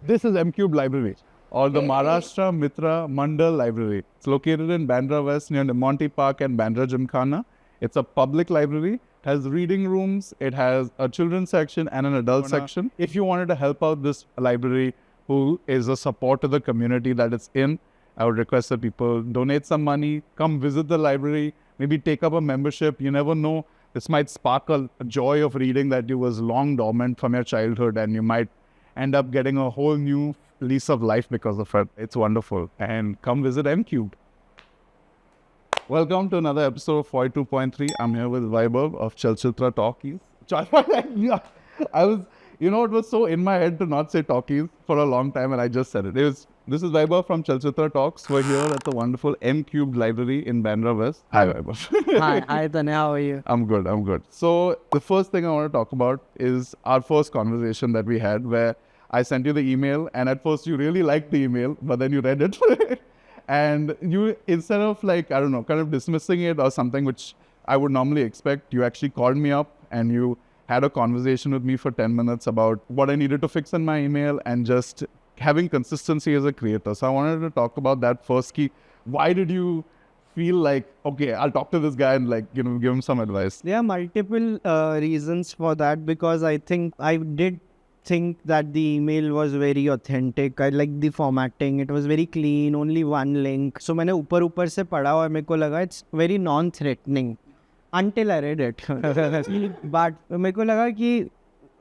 This is MCUBED Library, or the Maharashtra Mitra Mandal Library. It's located in Bandra West near Monty Park and Bandra Gymkhana. It's a public library. It has reading rooms, it has a children's section and an adult section. If you wanted to help out this library, who is a support to the community that it's in, I would request that people donate some money, come visit the library, maybe take up a membership. You never know. This might spark a joy of reading that was long dormant from your childhood, and you might end up getting a whole new lease of life because of it. It's wonderful. And come visit MCUBED. Welcome to another episode of 42.3. I'm here with Vaibhav of Chal Chitra Talkies. It was so in my head to not say talkies for a long time, and I just said it. This is Vaibhav from Chal Chitra Talks. We're here at the wonderful MCUBED Library in Bandra West. Hi, Vaibhav. Hi, Tanya. How are you? I'm good. So the first thing I want to talk about is our first conversation that we had, where I sent you the email, and at first you really liked the email, but then you read it. And you, instead of kind of dismissing it or something which I would normally expect, you actually called me up and you had a conversation with me for 10 minutes about what I needed to fix in my email and just having consistency as a creator. So I wanted to talk about that first key. Why did you feel like, okay, I'll talk to this guy and give him some advice? There are multiple reasons for that, because I did think that the email was very authentic. I liked the formatting. It was very clean, only one link. So मैंने ऊपर से पढ़ा और मेरे को लगा it's very non-threatening until I read it. But मेरे को लगा कि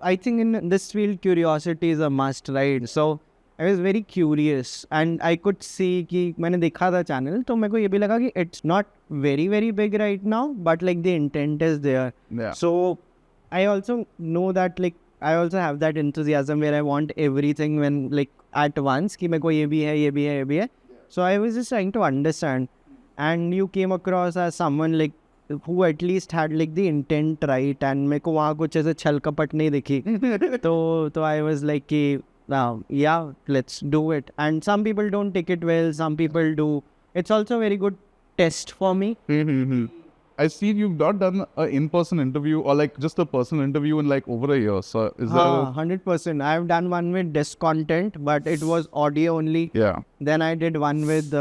I think in this field curiosity is a must, right? So I was very curious and I could see कि मैंने देखा था channel, तो मेरे को ये भी लगा कि it's not very big right now, but the intent is there. Yeah. So I also know that I also have that enthusiasm where I want everything when at once कि मेरे को ये भी है. So I was just trying to understand, and you came across as someone who at least had the intent right, and मेरे को वहाँ कुछ ऐसे छल कपट नहीं दिखी. तो I was like कि yeah, let's do it. And some people don't take it well, some people do. It's also a very good test for me. I see you've not done an in-person interview or just a personal interview in over a year. So is that 100%. I've done one with desk content, but it was audio only. Yeah. Then I did one with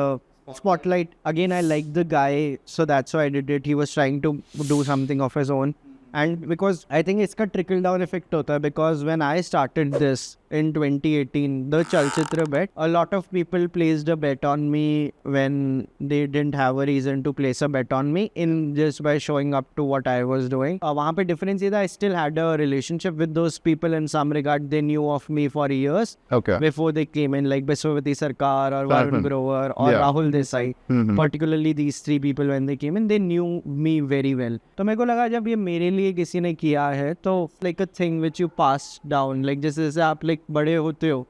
Spotlight. Again, I liked the guy, so that's why I did it. He was trying to do something of his own. And because I think it's a trickle-down effect hota hai, because when I started this in 2018, the Chal Chitra bet, a lot of people placed a bet on me when they didn't have a reason to place a bet on me in just by showing up to what I was doing. Wahan pe difference is that I still had a relationship with those people in some regard. They knew of me for years before they came in, like Biswavati Sarkar or Varun Grover or Rahul Desai. Particularly these three people, when they came in, they knew me very well. So मेरे को लगा जब ये मेरे लिए किसी ने किया है तो a thing which you pass down, जैसे आप बड़े होते हो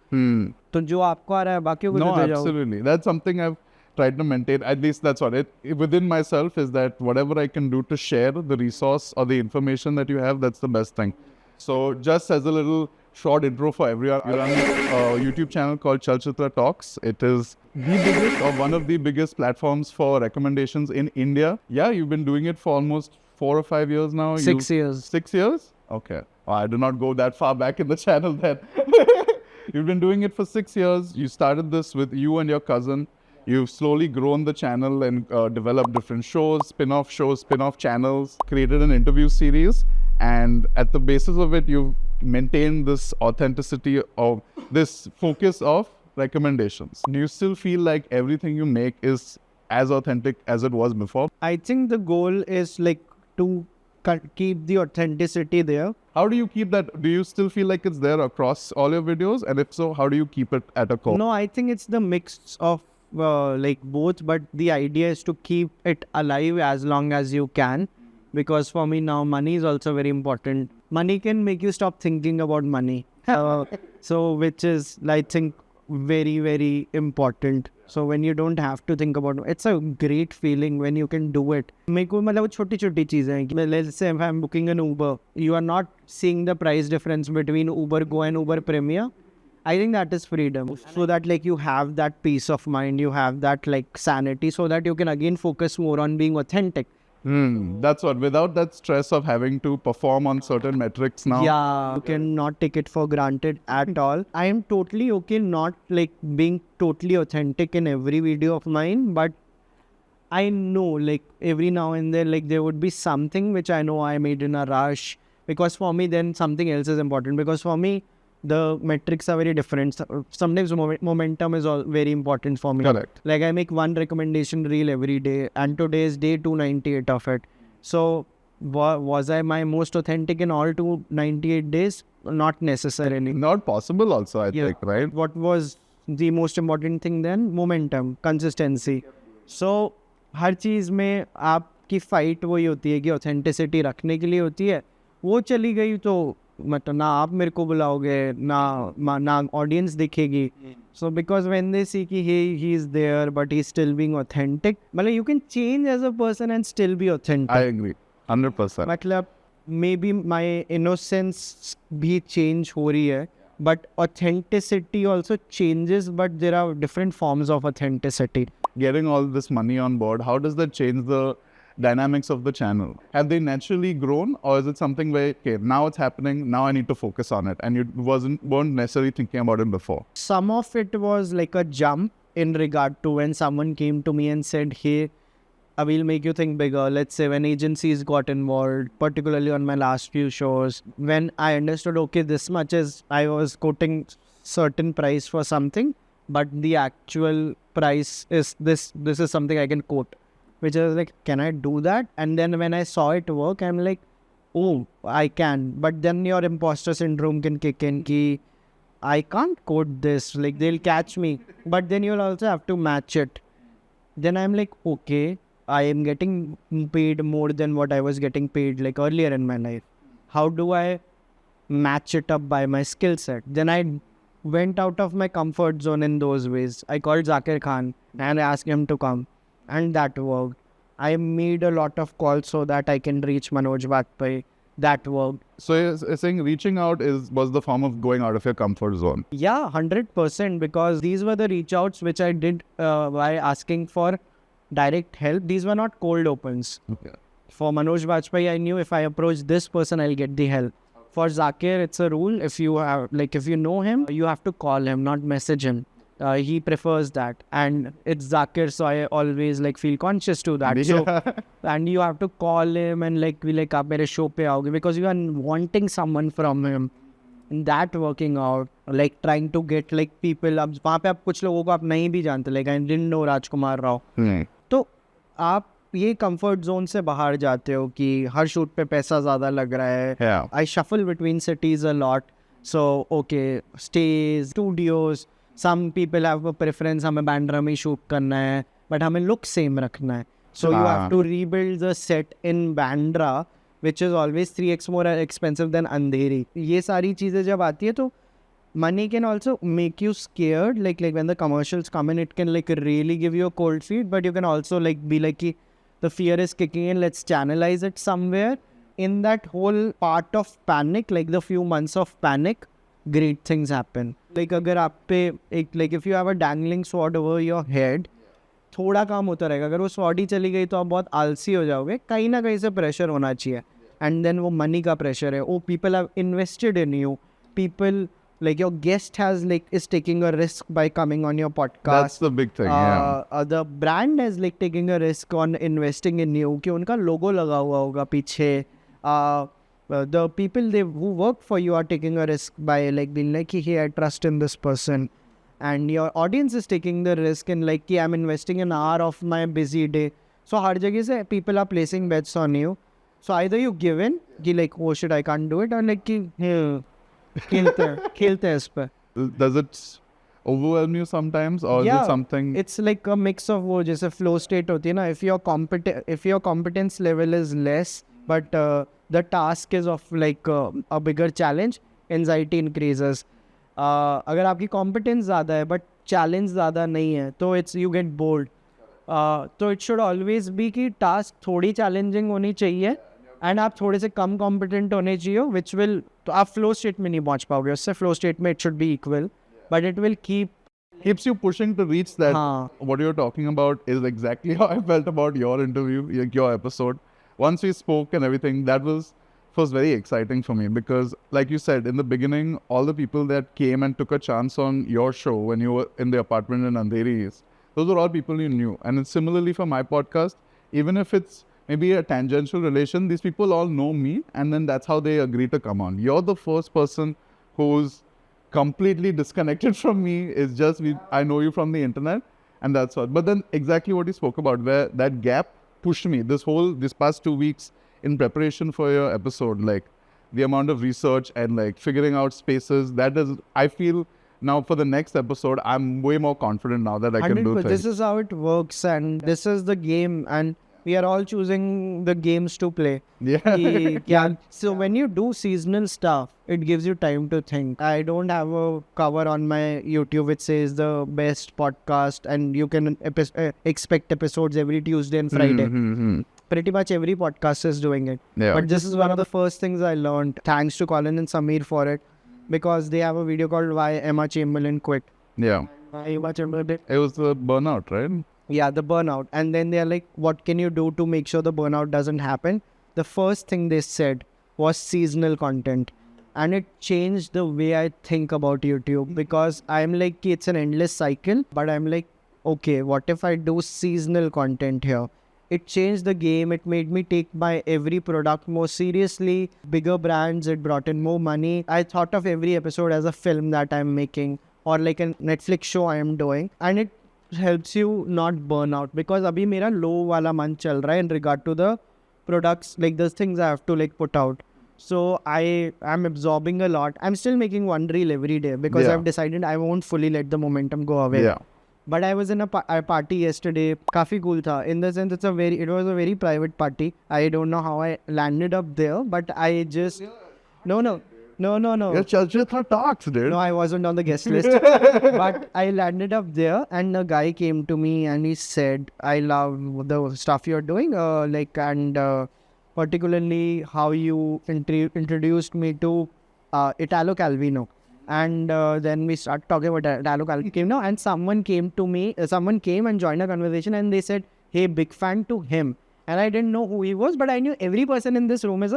तो जो आपको आ रहा है बाकियों को देते जाओ. Absolutely. That's something I've tried to maintain. At least that's what it within myself is, that whatever I can do to share the resource or the information that you have, that's the best thing. So just as a little short intro for everyone, you run a YouTube channel called Chal Chitra Talks. It is the biggest or one of the biggest platforms for recommendations in India. Yeah, you've been doing it for almost 4 or 5 years now. 6 years. 6 years? Okay. I do not go that far back in the channel then. You've been doing it for 6 years. You started this with you and your cousin. You've slowly grown the channel and developed different shows, spin-off channels, created an interview series. And at the basis of it, you've maintained this authenticity of this focus of recommendations. Do you still feel like everything you make is as authentic as it was before? I think the goal is to keep the authenticity there. How do you keep that? Do you still feel like it's there across all your videos? And if so, how do you keep it at a core? No, I think it's the mix of both, but the idea is to keep it alive as long as you can. Because for me now, money is also very important. Money can make you stop thinking about money. So which is, I think, very important. So when you don't have to think about it, it's a great feeling when you can do it. मेरे को मतलब छोटी चीजें हैं. Let's say if I'm booking an Uber, you are not seeing the price difference between Uber Go and Uber Premier. I think that is freedom. So that you have that peace of mind, you have that sanity, so that you can again focus more on being authentic. That's what. Without that stress of having to perform on certain metrics now. Yeah, you cannot take it for granted at all. I am totally okay not like being totally authentic in every video of mine, but I know like every now and then like there would be something which I know I made in a rush, because for me then something else is important, because for me the metrics are very different. Sometimes momentum is all very important for me. Correct. Like I make one recommendation reel every day, and today is day 298 of it. So was I my most authentic in all 298 days? Not necessarily. Not possible also, I think, right? What was the most important thing then? Momentum, consistency. So हर चीज़ में आपकी fight वही होती है कि authenticity रखने के लिए होती है. वो चली गई तो मतलब ना आप मेरे को बुलाओगे ना ऑडियंस दिखेगी. So because when they see कि he is there but he's still being authentic, मतलब you can change as a person and still be authentic. I agree, 100%. मतलब maybe my innocence भी change हो रही है, but authenticity also changes, but there are different forms of authenticity. Getting all this money on board, how does that change the dynamics of the channel? Have they naturally grown, or is it something where, okay, now it's happening, now I need to focus on it, and you weren't necessarily thinking about it before? Some of it was like a jump in regard to when someone came to me and said, hey, I will make you think bigger. Let's say when agencies got involved, particularly on my last few shows, when I understood, okay, this much is, I was quoting certain price for something, but the actual price is this is something I can quote, which is like, can I do that? And then when I saw it work, I'm like, oh, I can. But then your imposter syndrome can kick in, ki I can't quote this, like they'll catch me, but then you'll also have to match it. Then I'm like, okay, I am getting paid more than what I was getting paid like earlier in my life. How do I match it up by my skill set? Then I went out of my comfort zone in those ways. I called Zakir Khan and I asked him to come, and that worked. I made a lot of calls so that I can reach Manoj Bajpayee. That worked. So you're saying reaching out was the form of going out of your comfort zone? Yeah, 100%, because these were the reach outs which I did by asking for direct help. These were not cold opens. Okay. For Manoj Bajpayee, I knew if I approach this person, I'll get the help. For Zakir, it's a rule. If you know him, you have to call him, not message him. He prefers that, and it's Zakir, so I always feel conscious to that. So, and you have to call him and be like, "Aap mere show pe aoge," because you are wanting someone from him. And that working out, trying to get people. अब वहाँ पे आप कुछ लोगों को आप नहीं भी जानते, I didn't know राजकुमार राव. तो आप ये कंफर्ट जोन से बाहर जाते हो कि हर शूट पे पैसा ज़्यादा लग रहा है. I shuffle between cities a lot. So, okay, stays, studios. Some people have a preference, हमें बैंड्रा में शूट करना है, but हमें look same रखना है. So you have to rebuild the set in Bandra, which is always 3x more expensive than Andheri. ये सारी चीज़ें जब आती है तो money can also make you scared. Like when the commercials come in, it can really give you a cold feet, but you can also be like, the fear is kicking in, let's channelize it somewhere. In that whole part of panic, the few months of panic, great things happen. अगर आप पे if you have a dangling sword over your head, थोड़ा काम होता रहेगा. अगर वो स्वॉड ही चली गई तो आप बहुत आलसी हो जाओगे. कहीं ना कहीं से प्रेशर होना चाहिए. एंड देन वो मनी का प्रेशर है. Oh people have invested in you. People your guest has is taking a risk by coming on your podcast. That's the big thing. The brand is taking a risk on investing in you कि उनका logo लगा हुआ होगा पीछे. The people who work for you are taking a risk by being like, hey, I trust in this person. And your audience is taking the risk in I'm investing an hour of my busy day. So हर जगह से people are placing bets on you. So either you give in कि oh shit, I can't do it, or कि खेलते हैं इस पे. Does it overwhelm you sometimes, or is it something? It's a mix of वो जैसे flow state होती है ना. If your competence level is less, but the task is of a bigger challenge, anxiety increases. अगर आपकी competence ज़्यादा है but challenge ज़्यादा नहीं है तो you get bored. तो it should always be कि task थोड़ी challenging होनी चाहिए and आप थोड़े से कम competent होने चाहिए, which will, तो आप flow state में नहीं पहुँच पाओगे. उससे flow state में it should be equal, but it will keeps you pushing to reach that. What you're talking about is exactly how I felt about your interview, your episode. once we spoke and everything, that was first very exciting for me because, like you said, in the beginning, all the people that came and took a chance on your show when you were in the apartment in Andheri East, those are all people you knew. And it's similarly for my podcast, even if it's maybe a tangential relation, these people all know me, and then that's how they agree to come on. You're the first person who's completely disconnected from me. It's just I know you from the internet, and that's all. But then exactly what you spoke about, where that gap pushed me this past 2 weeks in preparation for your episode, like the amount of research and like figuring out spaces, that is, I feel now for the next episode, I'm way more confident now that I can do 100%. things. This is how it works, and this is the game, and we are all choosing the games to play. Yeah. So when you do seasonal stuff, it gives you time to think. I don't have a cover on my YouTube which says the best podcast and you can expect episodes every Tuesday and Friday. Pretty much every podcast is doing it. Yeah. But this is one of the first things I learned. Thanks to Colin and Samir for it, because they have a video called Why Emma Chamberlain Quit. Yeah. Emma Chamberlain. It was the burnout, right? Yeah, the burnout. And then they're like, what can you do to make sure the burnout doesn't happen? The first thing they said was seasonal content. And it changed the way I think about YouTube, because I'm like, it's an endless cycle. But I'm like, okay, what if I do seasonal content here? It changed the game. It made me take my every product more seriously. Bigger brands, it brought in more money. I thought of every episode as a film that I'm making, or like a Netflix show I am doing. And it helps you not burn out, because abhi mera low wala month chal raha hai in regard to the products, like the things I have to like put out. So I am absorbing a lot. I'm still making one reel every day because I've decided I won't fully let the momentum go away. Yeah. But I was in a party yesterday. Kafi cool tha. In the sense, it was a very private party. I don't know how I landed up there, but I just no. Your Chal Chitra talks, dude. No, I wasn't on the guest list. But I landed up there, and a guy came to me and he said, I love the stuff you're doing, particularly how you introduced me to Italo Calvino. And then we started talking about Italo Calvino, and someone came and joined a conversation, and they said, hey, big fan to him. And I didn't know who he was, but I knew every person in this room is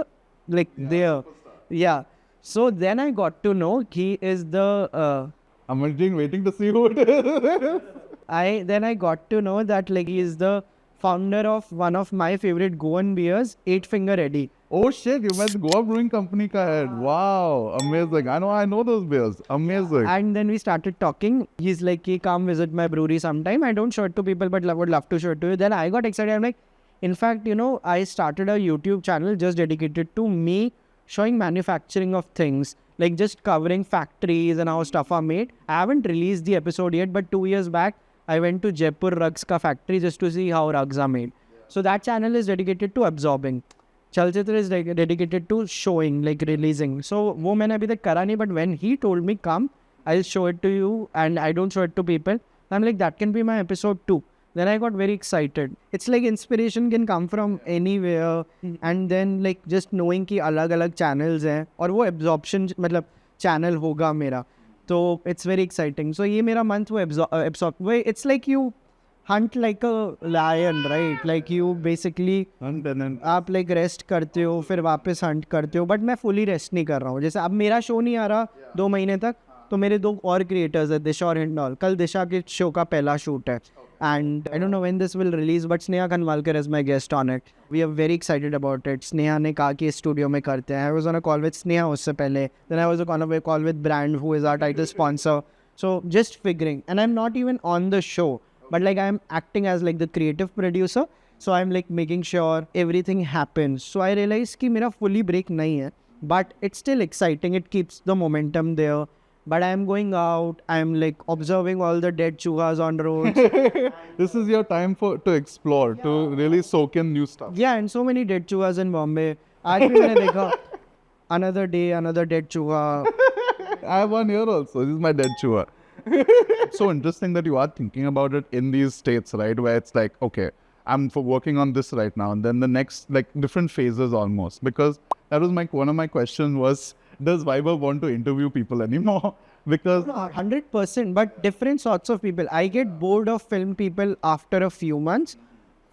there. Yeah. So then I got to know he is the... I'm waiting to see who it is. I got to know that he is the founder of one of my favorite Goan beers, 8 Finger Eddie. Oh shit, you met Goa Brewing Company ka head. Wow, amazing. I know those beers. Amazing. And then we started talking. He's like, hey, come visit my brewery sometime. I don't show it to people, but would love to show it to you. Then I got excited. I'm like, in fact, I started a YouTube channel just dedicated to me showing manufacturing of things, like just covering factories and how stuff are made. I haven't released the episode yet, but 2 years back, I went to Jaipur rugs ka factory just to see how rugs are made. So that channel is dedicated to absorbing. Chal Chitra is dedicated to showing, like releasing. So wo maine abhi tak kara nahi, but when he told me, come, I'll show it to you, and I don't show it to people, I'm like, that can be my episode too. Then I got very excited. It's like inspiration can come from anywhere, and then like just knowing कि अलग-अलग channels हैं और वो absorption मतलब channel होगा मेरा, तो it's very exciting. So ये मेरा month वो absorb. It's like you hunt like a lion, right? Like you basically आप like rest करते हो फिर वापस hunt करते हो, but मैं fully rest नहीं कर रहा हूँ. जैसे अब मेरा show नहीं आ रहा 2 महीने तक, तो मेरे 2 और creators हैं, दिशा और हिंडॉल. कल दिशा के show का पहला shoot है. And I don't know when this will release, but Sneha Khanwalkar is my guest on it. We are very excited about it. Sneha ने कहा कि studio में करते हैं. I was on a call with Sneha उससे पहले. Then I was on a call with Brand, who is our title sponsor. So just figuring. And I'm not even on the show, but like I'm acting as like the creative producer. So I'm like making sure everything happens. So I realized कि मेरा fully break नहीं है. But it's still exciting. It keeps the momentum there. But I'm going out, I'm like observing all the dead chuvas on roads. This is your time to explore, to really soak in new stuff. Yeah, and so many dead chuvas in Bombay. आज भी मैंने देखा, another day, another dead chuva. I have one here also. This is my dead chuva. It's so interesting that you are thinking about it in these states, right? Where it's like, okay, I'm working on this right now. And then the next, like different phases almost. Because that was one of my questions was, does Vaibhav want to interview people anymore? Because 100%, but different sorts of people. I get bored of film people after a few months.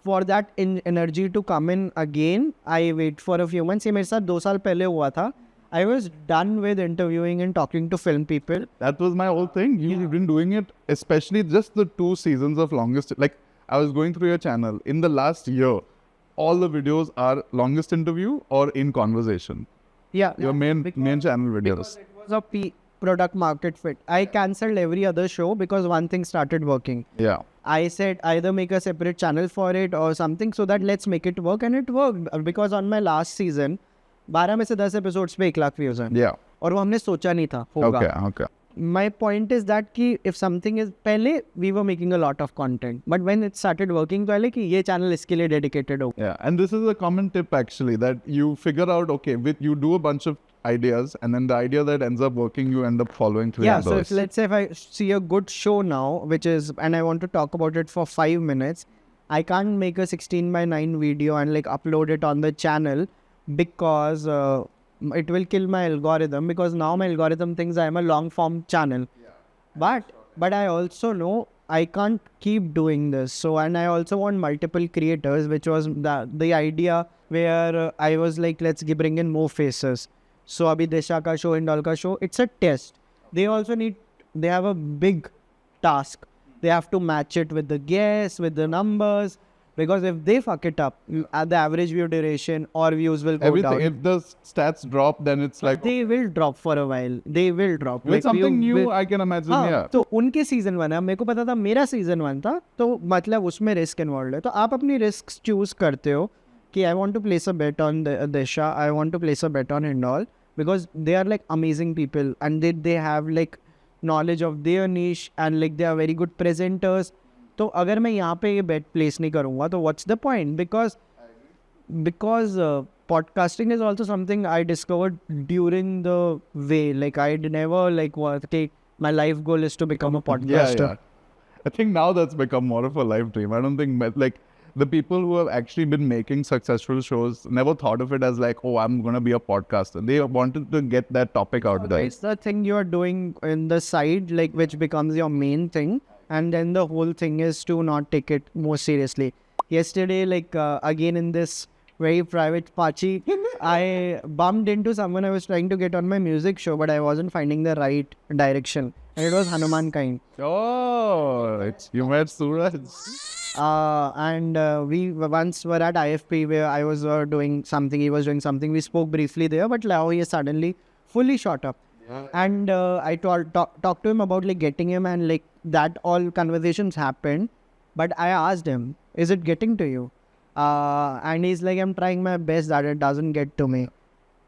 for that energy to come in again, I wait for a few months. ये मेरे साथ 2 साल पहले हुआ था. I was done with interviewing and talking to film people. That was my whole thing. You've been doing it, especially just the 2 seasons of longest. Like, I was going through your channel. In the last year, all the videos are longest interview or in conversation. Yeah. Your main channel videos. Because it was a product market fit. I cancelled every other show because one thing started working. Yeah. I said either make a separate channel for it or something so that let's make it work, and it worked. Because on my last season, 12 में से 10 episodes पे 1 lakh views हैं. Yeah. और वो हमने सोचा नहीं था होगा. Okay. My point is that कि if something is पहले we were making a lot of content, but when it started working तो पहले कि ये channel इसके लिए dedicated हो. Yeah, and this is a common tip actually, that you figure out, okay, you do a bunch of ideas, and then the idea that ends up working, you end up following through. Yeah, so if, let's say if I see a good show now, which is, and I want to talk about it for 5 minutes, I can't make a 16:9 video and like upload it on the channel because it will kill my algorithm, because now my algorithm thinks I am a long form channel. Yeah. But I also know I can't keep doing this. So, and I also want multiple creators, which was the idea where I was like, let's bring in more faces. So, abhi Disha ka show, Indol ka show, it's a test. They also they have a big task. They have to match it with the guests, with the numbers. Because if they fuck it up, the average view duration or views will go down. If the stats drop, then it's like... They will drop for a while. They will drop. With like something new, I can imagine, yeah. तो उनके season 1 है, मेरे को पता था मेरा season 1 था, तो मतलब उसमें risk involved है. तो आप अपनी risks choose करते हो कि I want to place a bet on Disha, I want to place a bet on Indol, because they are like amazing people and they have like knowledge of their niche and like they are very good presenters. तो अगर मैं यहाँ पे ये bet place नहीं करूँगा तो what's the point? Because podcasting is also something I discovered during the way. Like I never like take my life goal is to become a podcaster. Yeah. I think now that's become more of a life dream. I don't think like the people who have actually been making successful shows never thought of it as like, oh, I'm going to be a podcaster. They wanted to get that topic out there. It's the thing you're doing in the side, like which becomes your main thing. And then the whole thing is to not take it more seriously. Yesterday, like again in this very private party, I bumped into someone I was trying to get on my music show, but I wasn't finding the right direction. And it was Hanumankind. Oh, you met Suraj. And we once were at IFP where I was doing something, he was doing something. We spoke briefly there, but now he is suddenly fully shot up. Yeah. And I talked to him about like getting him, and like that all conversations happened. But I asked him, is it getting to you? And he's like, I'm trying my best that it doesn't get to me.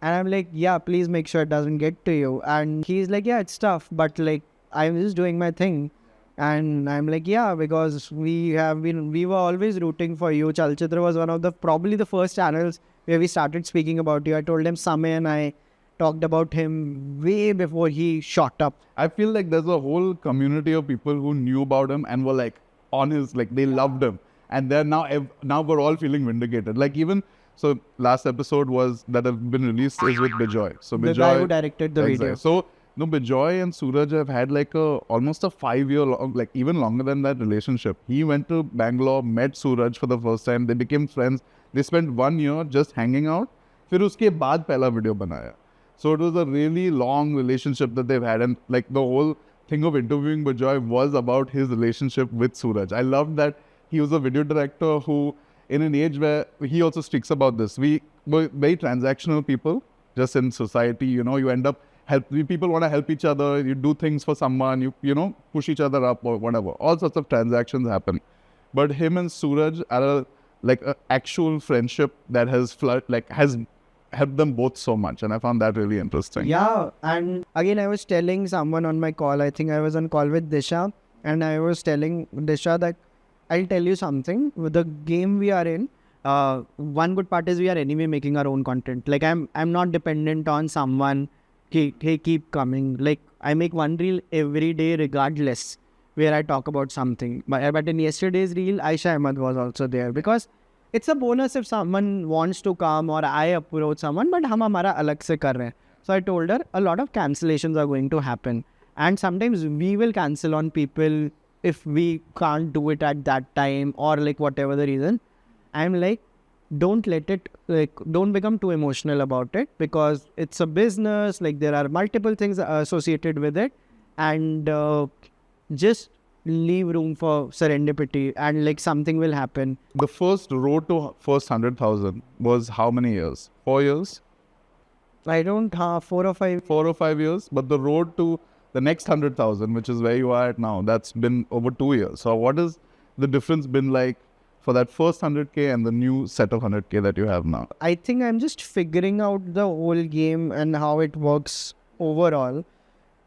And I'm like, yeah, please make sure it doesn't get to you. And he's like, yeah, it's tough, but like I'm just doing my thing. And I'm like, yeah, because we were always rooting for you. Chal Chitra was one of probably the first channels where we started speaking about you. I told him Samay and I talked about him way before he shot up. I feel like there's a whole community of people who knew about him and were like on his, like they loved him. And then now we're all feeling vindicated. Like even, so last episode was that have been released is with Bijoy. So Bijoy, the guy who directed the video. So no, Bijoy and Suraj have had like almost a 5-year long, like even longer than that relationship. He went to Bangalore, met Suraj for the first time. They became friends. They spent 1 year just hanging out. फिर उसके बाद पहला video बनाया. So it was a really long relationship that they've had, and like the whole thing of interviewing Bijoy was about his relationship with Suraj. I loved that he was a video director who, in an age where he also speaks about this, we were very transactional people, just in society, you know, you end up people want to help each other, you do things for someone, you know, push each other up or whatever. All sorts of transactions happen. But him and Suraj are like an actual friendship that has helped them both so much, and I found that really interesting. Yeah, and again I was telling someone on my call, I think I was on call with Disha, and I was telling Disha that I'll tell you something, with the game we are in, one good part is we are anyway making our own content. Like I'm not dependent on someone, hey, keep coming. Like I make one reel every day regardless, where I talk about something. But in yesterday's reel, Aisha Ahmed was also there, because it's a bonus if someone wants to come or I approach someone, but hum hamara alag se kar rahe hain. So I told her a lot of cancellations are going to happen, and sometimes we will cancel on people if we can't do it at that time or like whatever the reason. I'm like, don't become too emotional about it, because it's a business. Like, there are multiple things associated with it, and just leave room for serendipity, and like something will happen. The first road to first 100,000 was how many years? 4 years? I don't have 4 or 5. 4 or 5 years. But the road to the next 100,000, which is where you are at now, that's been over 2 years. So what is the difference been like for that first 100K and the new set of 100K that you have now? I think I'm just figuring out the whole game and how it works overall.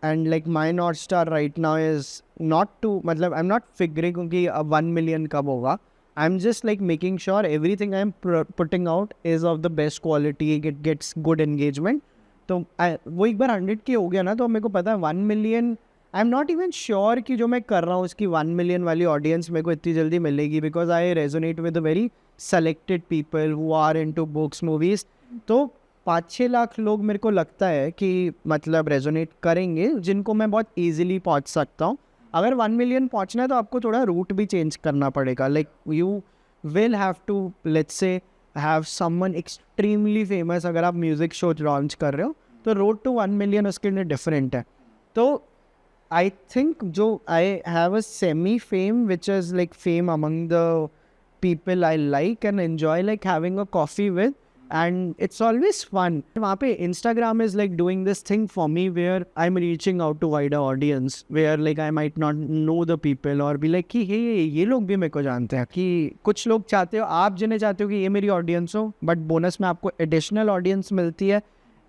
And like my North Star right now is not to, I'm not figuring कि 1 million कब होगा. I'm just like making sure everything I'm putting out is of the best quality, it gets good engagement. तो वो एक बार 100K हो गया ना, तो मेरे को पता है 1 million, I am not even sure कि जो मैं कर रहा हूँ उसकी 1 million वाली ऑडियंस मेरे को इतनी जल्दी मिलेगी, because I resonate with a very selected people who are into books movies. तो 5-6 लाख लोग मेरे को लगता है कि मतलब रेजोनेट करेंगे, जिनको मैं बहुत ईजिली पहुँच सकता हूँ. अगर 1 million पहुँचना है तो आपको थोड़ा रूट भी चेंज करना पड़ेगा. Like you will have to, let's say have someone extremely famous. अगर आप म्यूजिक शो लॉन्च कर रहे हो तो रोड टू 1 million उसके लिए डिफरेंट है. तो I think I have a semi-fame, which is like fame among the people I like and enjoy like having a coffee with, and it's always fun. वहाँ पे Instagram is like doing this thing for me where I'm reaching out to wider audience, where like I might not know the people or be like कि ये लोग भी मेरे को जानते हैं. कि कुछ लोग चाहते हो, आप जिन्हें चाहते हो कि ये मेरी ऑडियंस हो, बट बोनस में आपको एडिशनल ऑडियंस मिलती है.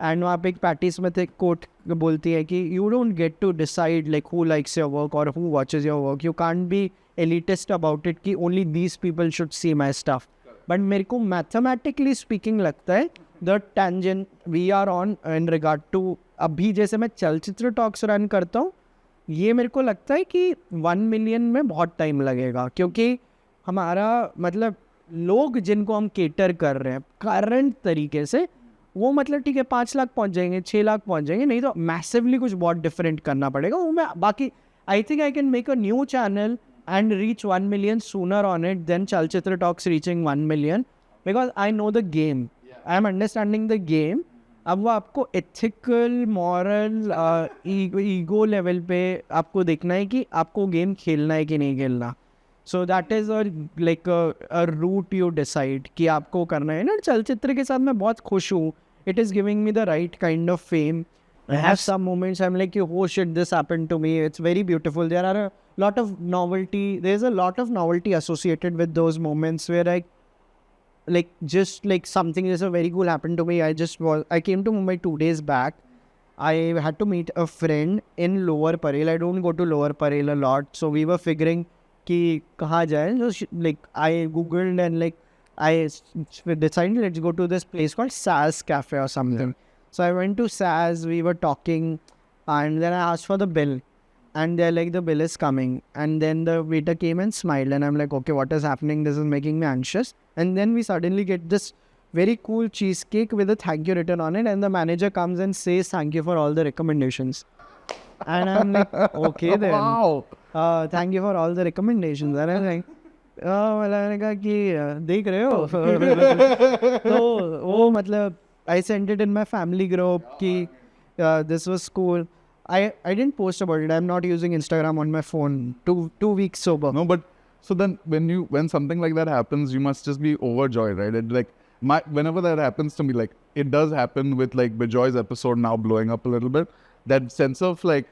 एंड वहाँ पे एक पैटी स्मिथ एक कोट बोलती है कि you don't get to decide like who likes your work और who watches your work. You can't be elitist about it कि only these people should see my stuff. But मेरे को mathematically speaking लगता है the tangent we are on in regard to, अभी जैसे मैं चलचित्र टॉक्स रन करता हूँ, ये मेरे को लगता है कि 1 million में बहुत टाइम लगेगा, क्योंकि हमारा मतलब लोग जिनको हम केटर कर रहे हैं करंट तरीके से, वो मतलब ठीक है 5 लाख पहुंच जाएंगे, 6 लाख पहुंच जाएंगे, नहीं तो मैसिवली कुछ बहुत डिफरेंट करना पड़ेगा. वो मैं बाकी I think I can make a new channel and reach 1 million sooner on it then Chalchitra talks reaching 1 million, because I know the game, I am understanding the game. अब वो आपको एथिकल, मॉरल, ईगो लेवल पे आपको देखना है कि आपको game खेलना है कि नहीं खेलना. So that is like a route you decide कि आपको करना है ना. चलचित्र के साथ मैं बहुत खुश हूँ. It is giving me the right kind of fame. I have some moments I'm like, oh shit, this happened to me. It's very beautiful. There are a lot of novelty. There's a lot of novelty associated with those moments where I just like something is a very cool happened to me. I came to Mumbai 2 days back. I had to meet a friend in Lower Parel. I don't go to Lower Parel a lot. So we were figuring कि कहाँ जाए. So like I googled and like I decided let's go to this place called Saz Cafe or something. Yeah. So I went to Saz, we were talking, and then I asked for the bill, and they're like, the bill is coming. And then the waiter came and smiled, and I'm like, okay, what is happening? This is making me anxious. And then we suddenly get this very cool cheesecake with a thank you written on it, and the manager comes and says thank you for all the recommendations. And I'm like, okay then. Wow. Thank you for all the recommendations. And I'm like, मैंने कहा कि देख रहे हो. तो वो मतलब I sent it in my family group कि this was cool. I didn't post about it. I'm not using Instagram on my phone. Two weeks sober. No, but so then when something like that happens, you must just be overjoyed, right? It, like whenever that happens to me, like it does happen with like Bijoy's episode now blowing up a little bit. That sense of like,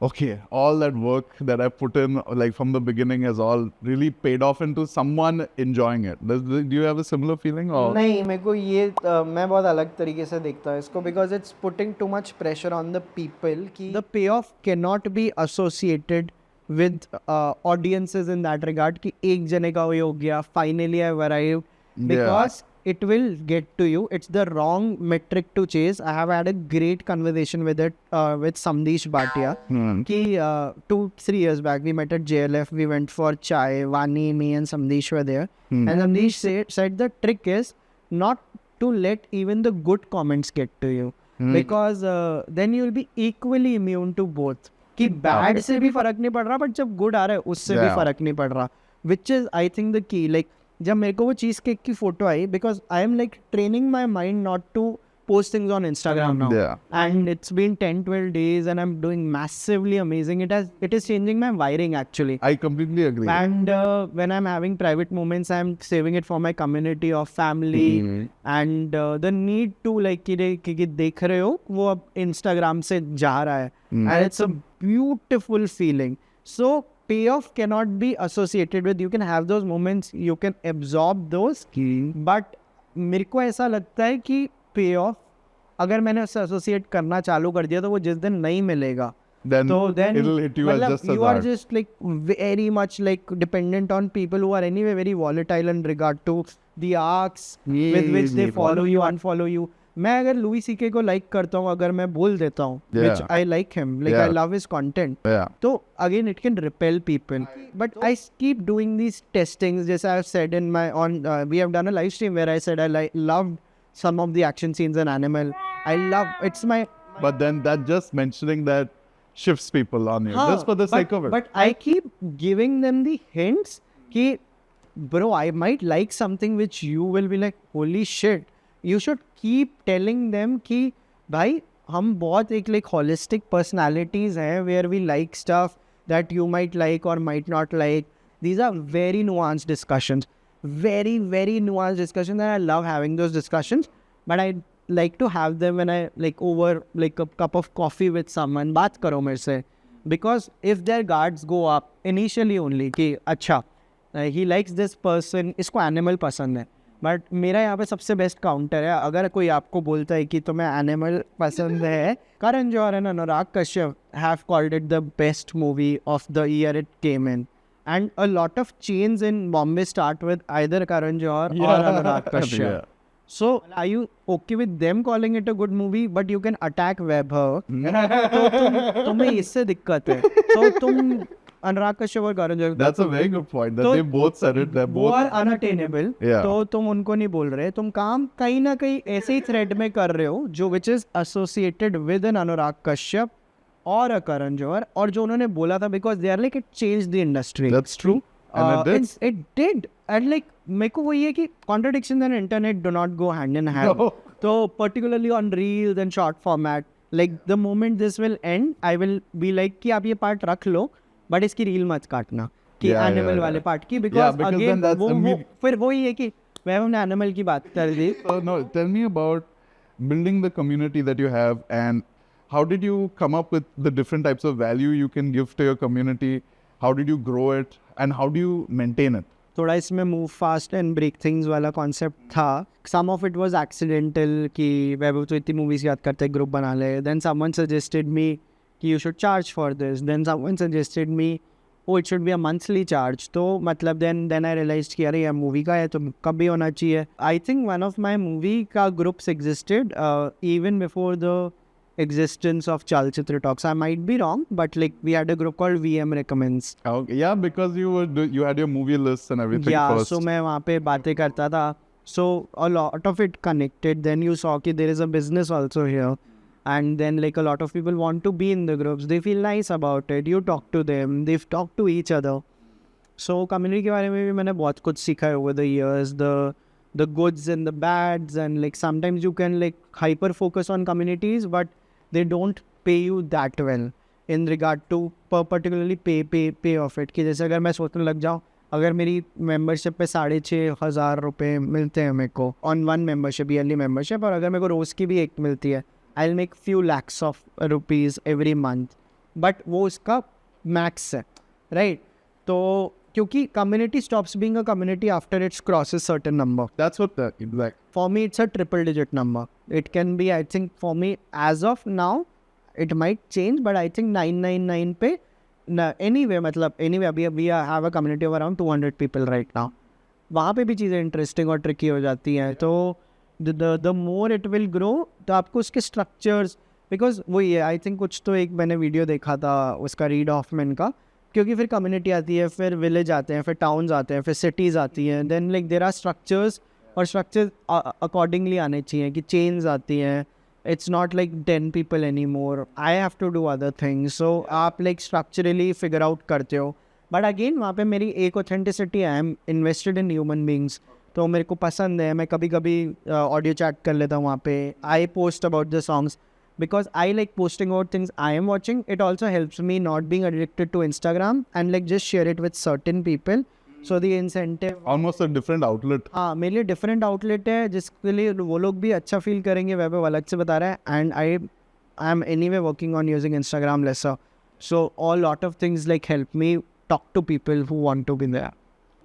okay, all that work that I put in like from the beginning has all really paid off into someone enjoying it. Do you have a similar feeling? Or? नहीं, मेरे को ये मैं बहुत अलग तरीके से देखता हूँ इसको, because it's putting too much pressure on the people कि the payoff cannot be associated with audiences in that regard कि एक जने का ये हो गया, finally I've arrived, because it will get to you. It's the wrong metric to chase. I have had a great conversation with it with Samdesh Bhatia. Ki 2-3 years back we met at JLF. We went for chai. Vani, me and Samdesh were there. And Samdesh said the trick is not to let even the good comments get to you, because then you will be equally immune to both. कि bad से भी फर्क नहीं पड़ रहा, but जब good आ रहा है उससे भी फर्क नहीं पड़ रहा. Which is I think the key. Like जब मेरे को वो चीज़ केक की फोटो आई, because I am like training my mind not to post things on Instagram now. Yeah. And it's been 10-12 days and I'm doing massively amazing. It is changing my wiring actually. I completely agree. And when I'm having private moments, I'm saving it for my community of family. And the need to like कि देख रहे हो वो अब Instagram से जा रहा है. And it's a beautiful feeling. So payoff cannot be associated with, you can have those moments, you can absorb those. But मेरे को ऐसा लगता है कि पे ऑफ अगर मैंने उससे एसोसिएट करना चालू कर दिया तो वो जिस दिन नहीं मिलेगा then तो then it'll hit you as just as you are hard. just like very much like dependent on people who are anyway very volatile in regard to the arcs with which they follow you, unfollow you. मैं अगर Louis C K को like करता हूँ, अगर मैं बोल देता हूँ which I like him, like I love his content, तो again it can repel people. But I keep doing these testings, जैसे I've said in my we have done a live stream where I said I loved some of the action scenes in Animal. I love, it's my... But then that just mentioning that shifts people on you, just for the sake of it. But I keep giving them the hints कि bro, I might like something which you will be like, holy shit. You should keep telling them कि भाई हम बहुत एक like holistic personalities हैं where we like stuff that you might like or might not like. These are very nuanced discussions. Very, very nuanced discussions, and I love having those discussions. But I like to have them when I like over like a cup of coffee with someone. बात करो मेरे से, because if their guards go up initially only कि अच्छा he likes this person, इसको animal पसंद है, but मेरा यहाँ पे सबसे बेस्ट काउंटर है. अगर कोई आपको बोलता है कि तुम्हें animal पसंद है, Karan Johar and Anurag Kashyap have called it the best movie of the year it came in. And a lot of chains in Bombay start with either Karan Johar or Anurag Kashyap. So, are you okay with them calling it a good movie, but you can attack Vaibhav? तो तुम्हें इससे दिक्कत है. तो तुम Anurag Kashyap और Karan Johar. That's a very good point. That they both said it. They're both are unattainable. तो तुम उनको नहीं बोल रहे. तुम काम कहीं ना कहीं ऐसे ही thread में कर रहे हो, जो which is associated with an Anurag Kashyap और a Karan Johar, और जो उन्होंने बोला था, because they are like it changed the industry. That's true. And it did. And like मेरे को वही है कि contradictions and internet do not go hand in hand. No. So particularly on reels and short format, like the moment this will end, I will be like कि आप ये part रख लो, but इसकी reel मत काटना कि animal वाले part की, because again वो फिर वही है कि वैभव ने animal की बात कर दी. So no, tell me about building the community that you have, and how did you come up with the different types of value you can give to your community? How did you grow it, and how do you maintain it? थोड़ा इसमें move fast and break things वाला concept था. Some of it was accidental कि वैभव तो इतनी movies याद करते group बना ले. Then someone suggested me कि you should charge for this. Then someone suggested me, oh, it should be a monthly charge. तो मतलब then I realized कि अरे ये movie का है तो कब भी होना चाहिए. I think one of my movie का groups existed even before the existence of Chal Chitra talks. I might be wrong, but like we had a group called VM Recommends. Okay. Yeah, because you had your movie lists and everything. Yeah, first. so मैं वहाँ पे बातें करता था. So a lot of it connected. Then you saw कि there is a business also here. And then like a lot of people want to be in the groups. They feel nice about it. You talk to them. They've talked to each other. So community के बारे में भी मैंने बहुत कुछ सीखा है over the years. The goods and the bads, and like sometimes you can like hyper focus on communities, but they don't pay you that well in regard to particularly pay of it. कि जैसे अगर मैं सोचने लग जाऊँ, अगर मेरी membership पे 6,500 रुपये मिलते हैं मेरे को on one membership, yearly membership, और अगर मेरे को रोज़ की भी एक मिलती है, I'll make few lakhs of rupees every month. But वो उसका max है, right? तो क्योंकि community stops being a community after it crosses certain number. That's what like. For me, it's a triple digit number. It can be, I think, for me, as of now, it might change, but I think 999 पे, anyway, मतलब, anyway, we have a community of around 200 people right now. वहाँ पे भी चीज़ें interesting और tricky हो जाती हैं. तो the more it will grow, तो आपको उसके structures, because वही है, I think कुछ तो एक मैंने वीडियो देखा था उसका रीड ऑफमैन का, क्योंकि फिर कम्युनिटी आती है, फिर विलेज आते हैं, फिर टाउन्स आते हैं, फिर सिटीज़ आती हैं, then like there are structures, और स्ट्रक्चर्स अकॉर्डिंगली आने चाहिए कि चेन्स आती हैं. It's not like 10 people anymore. I have to do other things. So आप लाइक स्ट्रक्चरली फिगर आउट करते हो बट अगेन वहाँ पे मेरी एक ऑथेंटिसिटी है, I am invested in human beings, तो मेरे को पसंद है, मैं कभी कभी ऑडियो चैट कर लेता हूँ वहाँ पे, I post about the songs because I like posting about things I am watching. It also helps me not being addicted to Instagram and like just share it with certain people. So the incentive Almost a different outlet. हाँ मेरे लिए different outlet है जिसके लिए वो लोग भी अच्छा feel करेंगे, वैभव अलग से बता रहा है, and I am anyway working on using Instagram lesser. So a lot of things like help me talk to people who want to be there.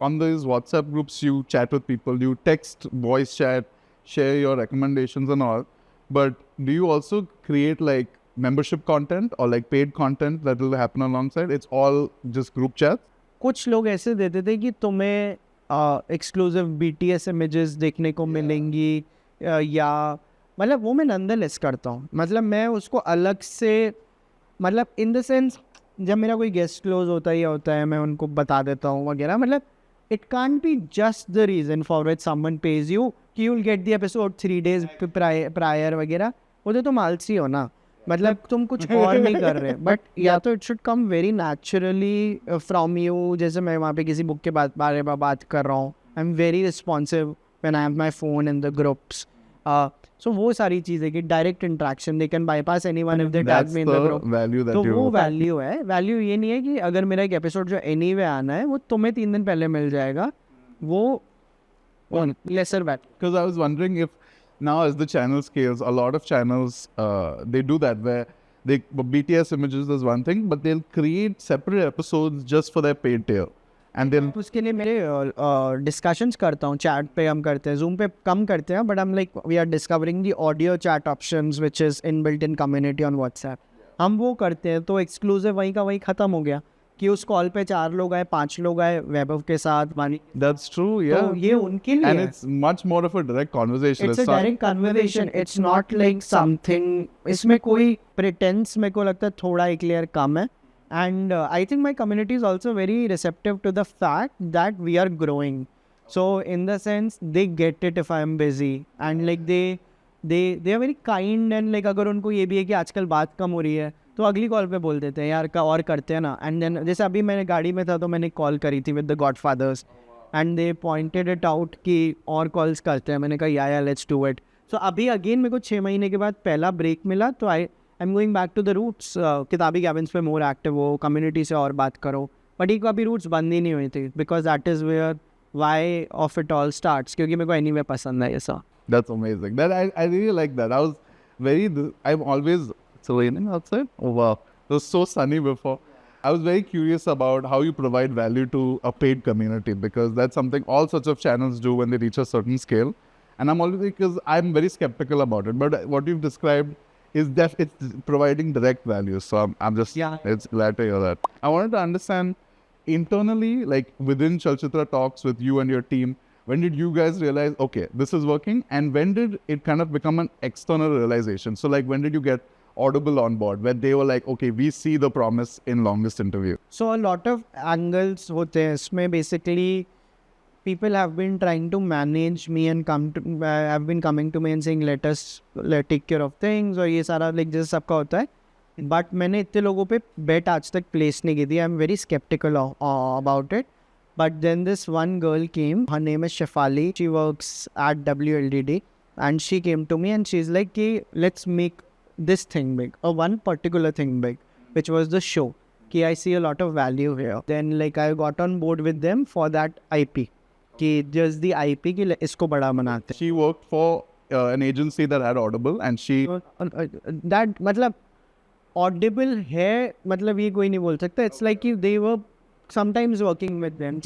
On these WhatsApp groups, you chat with people, you text, voice chat, share your recommendations and all. But do you also create like membership content or like paid content that will happen alongside? It's all just group chats? कुछ लोग ऐसे देते थे कि तुम्हें exclusive BTS images देखने को मिलेंगी या मतलब वो मैं नंदलेस करता हूँ, मतलब मैं उसको अलग से मतलब इन द सेंस जब मेरा कोई गेस्ट क्लोज होता है मैं उनको बता देता हूँ वगैरह, मतलब it can't be just the reason for which someone pages you कि you will get the episode 3 days prior वगैरह, वो तो तुम आलसी हो ना, मतलब तुम कुछ और नहीं कर रहे, बट या तो it should come very naturally from you, जैसे मैं वहाँ पे किसी बुक के बारे में बात कर रहा हूँ, I am very responsive when I have my phone in the groups, so वो सारी चीज़ें कि direct interaction, they can bypass anyone if they tag me in the group, तो वो वैल्यू है। वैल्यू ये नहीं है कि अगर मेरा एक एपिसोड जो एनीवे आना है वो तुम्हें 3 दिन पहले मिल जाएगा, वो lesser value. Because I was wondering if now as the channel scales, a lot of channels they do that where they BTS images is one thing, but they'll create separate episodes just for their paid tier, and then उसके लिए मेरे discussions करता हूँ, chat पे हम करते हैं, zoom पे कम करते हैं, बट हम like we are discovering the audio chat options which is inbuilt in community on WhatsApp, हम वो करते हैं, तो एक्सक्लूसिव वहीं का वहीं ख़त्म हो गया कि उस कॉल पे 4 लोग आए 5 लोग आए वैभव के साथ मानी, that's true, yeah, तो ये उनके लिए and it's much more of a direct conversation. It's a direct conversation. It's not like something. इसमें कोई pretense मेरे को लगता है थोड़ा एक layer कम है, and I think my community is also very receptive to the fact that we are growing. So in the sense they get it if I am busy, and like they are very kind, and like अगर उनको ये भी है कि आजकल बात कम हो रही है तो अगली कॉल पे बोल देते हैं यार का और करते हैं ना, एंड देन जैसे अभी मैंने गाड़ी में था तो मैंने कॉल करी थी with the godfathers and they pointed it out कि और कॉल्स करते हैं, मैंने कहा या लेट्स डू इट। सो अभी अगेन मेरे को 6 महीने के बाद पहला ब्रेक मिला, तो I am going back to the roots, किताबी कैबिन्स पे मोर एक्टिव हो, कम्युनिटी से और बात करो, बट एक अभी रूट्स बंद ही नहीं हुई थी because that is where why of it all starts, क्योंकि मेरे को एनीवे पसंद है ऐसा। That's amazing. That I really like that. I'm always it's raining outside. Oh wow, it was so sunny before. I was very curious about how you provide value to a paid community, because that's something all sorts of channels do when they reach a certain scale. And I'm always, because I'm very skeptical about it. But what you've described is that it's providing direct value. So I'm just it's glad to hear that. I wanted to understand internally, like within Chal Chitra Talks with you and your team, when did you guys realize, okay, this is working? And when did it kind of become an external realization? So like when did you get Audible on board, where they were like, okay, we see the promise in longest interview? So a lot of angles होते हैं इसमें, basically people have been trying to manage me and have been coming to me and saying let take care of things, और ये सारा like जैसे सबका होता है, but मैंने इतने लोगों पे bet आज तक place नहीं की थी, I'm very skeptical about it. But then this one girl came, her name is Shefali, she works at WLDD, and she came to me and she's like, let's make this thing big, or one particular thing big, which was the show. I see a lot of value here. Then like I got on board with them for that IP. Just the IP कि इसको बड़ा बनाते हैं. She worked for an agency that had Audible, and she that मतलब Audible है, मतलब ये कोई नहीं बोल सकता. It's like they were sometimes working with them.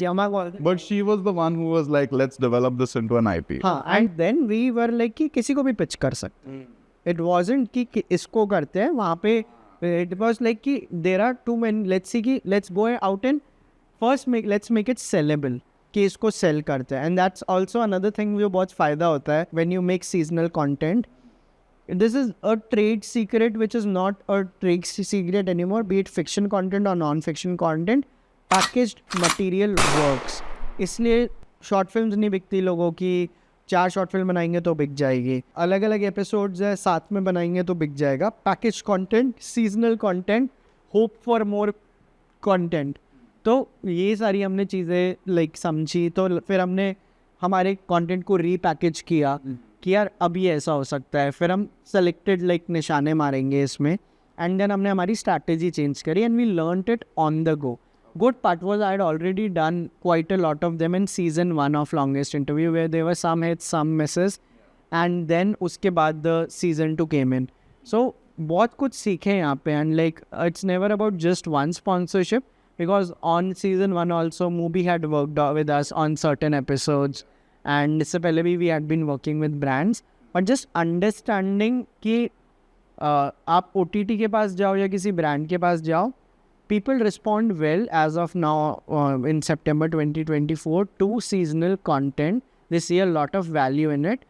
But she was the one who was like, let's develop this into an IP. हाँ, and then we were like कि किसी को भी pitch कर सकते. It wasn't कि इसको करते हैं वहाँ पे. It was like कि there are too many. Let's see कि let's go out and first let's make it sellable. कि इसको sell करते हैं. And that's also another thing जो बहुत फ़ायदा होता है when you make seasonal content. This is a trade secret which is not a trade secret anymore, be it fiction content or non-fiction content. Packaged material works. इसलिए short films नहीं बिकती लोगों की. 4 शॉर्ट फिल्म बनाएंगे तो बिक जाएगी. अलग अलग एपिसोड्स है, साथ में बनाएंगे तो बिक जाएगा. Package content, seasonal content, hope for more content. तो ये सारी हमने चीज़ें लाइक समझी, तो फिर हमने हमारे कंटेंट को रीपैकेज किया कि यार अब ये ऐसा हो सकता है, फिर हम सेलेक्टेड लाइक निशाने मारेंगे इसमें, एंड देन हमने हमारी स्ट्रैटेजी चेंज करी and we learned it on the go. Good part was I had already done quite a lot of them in season 1 of Longest Interview, where there were some hits, some misses, and then उसके बाद the season 2 came in. So बहुत कुछ सीखे यहाँ पे, and like it's never about just one sponsorship, because on season 1 also MCUBED had worked with us on certain episodes, and इससे पहले भी we had been working with brands, but just understanding कि आप OTT के पास जाओ या किसी brand के पास जाओ, people respond well as of now in September 2024 to seasonal content. They see a lot of value in it,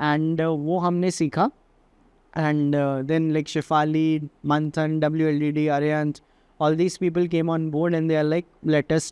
and वो हमने सीखा. And then like Shefali, Manthan, WLDD, Aryant, all these people came on board and they are like, let us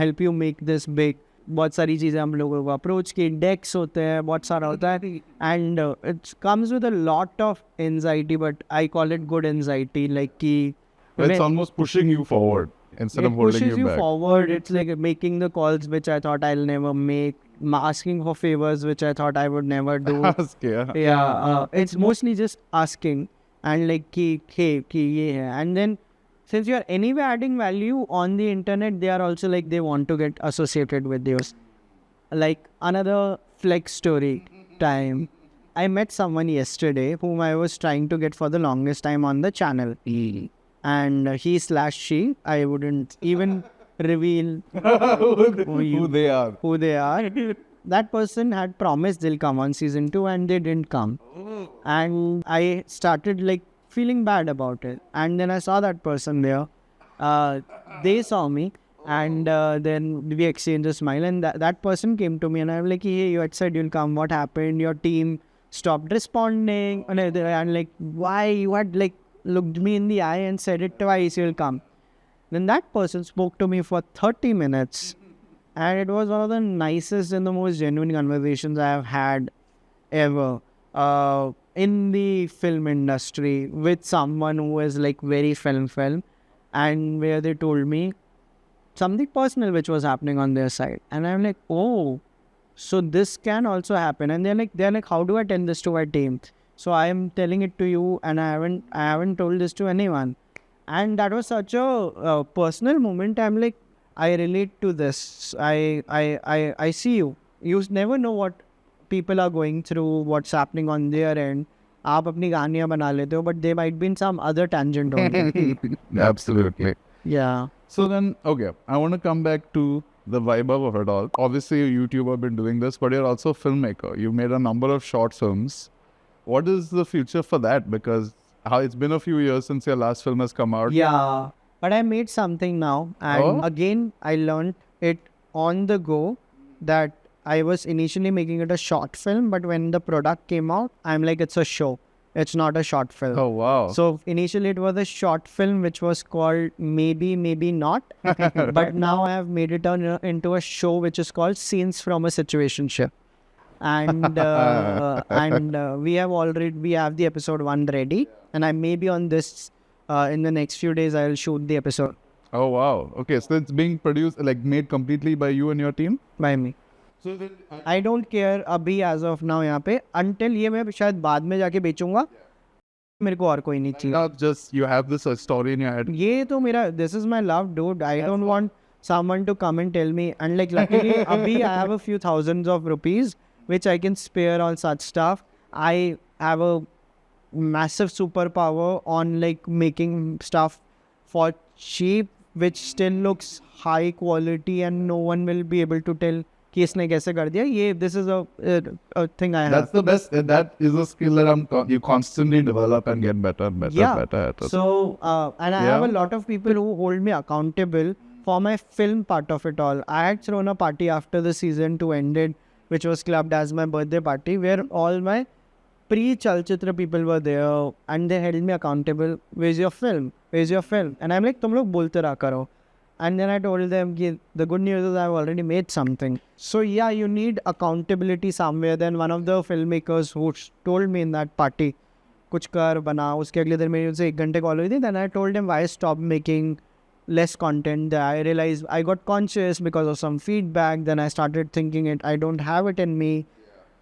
help you make this big. बहुत सारी चीज़ें हम लोगों को approach की, डेक्स होते हैं, बहुत सारा होता है, and it comes with a lot of anxiety, but I call it good anxiety, like कि it's almost pushing you forward instead of holding you back. It pushes you forward. It's like making the calls which I thought I'll never make, asking for favors which I thought I would never do. Ask, yeah. It's mostly just asking and like hey, ye hai. And then since you are anyway adding value on the internet, they are also like they want to get associated with you. Like another flex story time. I met someone yesterday whom I was trying to get for the longest time on the channel. And he/she, I wouldn't even reveal who they are. That person had promised they'll come on season 2 and they didn't come. And I started like feeling bad about it. And then I saw that person there. They saw me, and then we exchanged a smile, and that person came to me and I was like, hey, you had said you'll come, what happened? Your team stopped responding, and like, why? You had like looked me in the eye and said it twice, you'll come. Then that person spoke to me for 30 minutes, and it was one of the nicest and the most genuine conversations I have had ever in the film industry with someone who is like very film, and where they told me something personal which was happening on their side, and I'm like, oh, so this can also happen. And they're like, how do I tell this to my team? So I am telling it to you, and I haven't told this to anyone. And that was such a personal moment. I'm like, I relate to this. I see you. You never know what people are going through, what's happening on their end. आप अपनी कहानियाँ बना लेते हो, but there might be some other tangent on it. Absolutely. Yeah. So then, okay, I want to come back to the Vaibhav of it all. Obviously, a YouTuber been doing this, but you're also a filmmaker. You made a number of short films. What is the future for that? Because it's been a few years since your last film has come out. Yeah, but I made something now, and again I learned it on the go, that I was initially making it a short film, but when the product came out, I'm like, it's a show. It's not a short film. Oh, wow. So initially it was a short film which was called Maybe, Maybe Not. But now I have made it into a show which is called Scenes from a Situationship. And we have the episode 1 ready, and I may be on this in the next few days. I will shoot the episode. Oh wow, okay, so it's being produced, like made completely by you and your team? By me. So then I don't care अभी as of now यहाँ पे, until ये मैं शायद बाद में जाके बेचूंगा, मेरे को और कोई नहीं चाहिए. Not just you have this story in your head. ये तो मेरा, this is my love, dude. I don't want someone to come and tell me, and like luckily अभी I have a few thousands of rupees which I can spare on such stuff. I have a massive superpower on like making stuff for cheap, which still looks high quality, and no one will be able to tell कि इसने कैसे कर दिया. ये this is a thing I have. That's the best. That is a skill that you constantly develop and get better and better, better at it. So and I have a lot of people who hold me accountable for my film part of it all. I had thrown a party after the season 2 ended, which was clubbed as my birthday party, where all my pre-Chal Chitra people were there, and they held me accountable. Where's your film? Where's your film? And I'm like, तुम लोग बोलते रहा करो. And then I told them, the good news is I've already made something. So yeah, you need accountability somewhere. Then one of the filmmakers who told me in that party, कुछ कर बना, उसके अगले दिन मेरी उनसे 1 घंटे कॉल हुई थी. Then I told him, why stop making less content. Then I realized I got conscious because of some feedback. Then I started thinking I don't have it in me.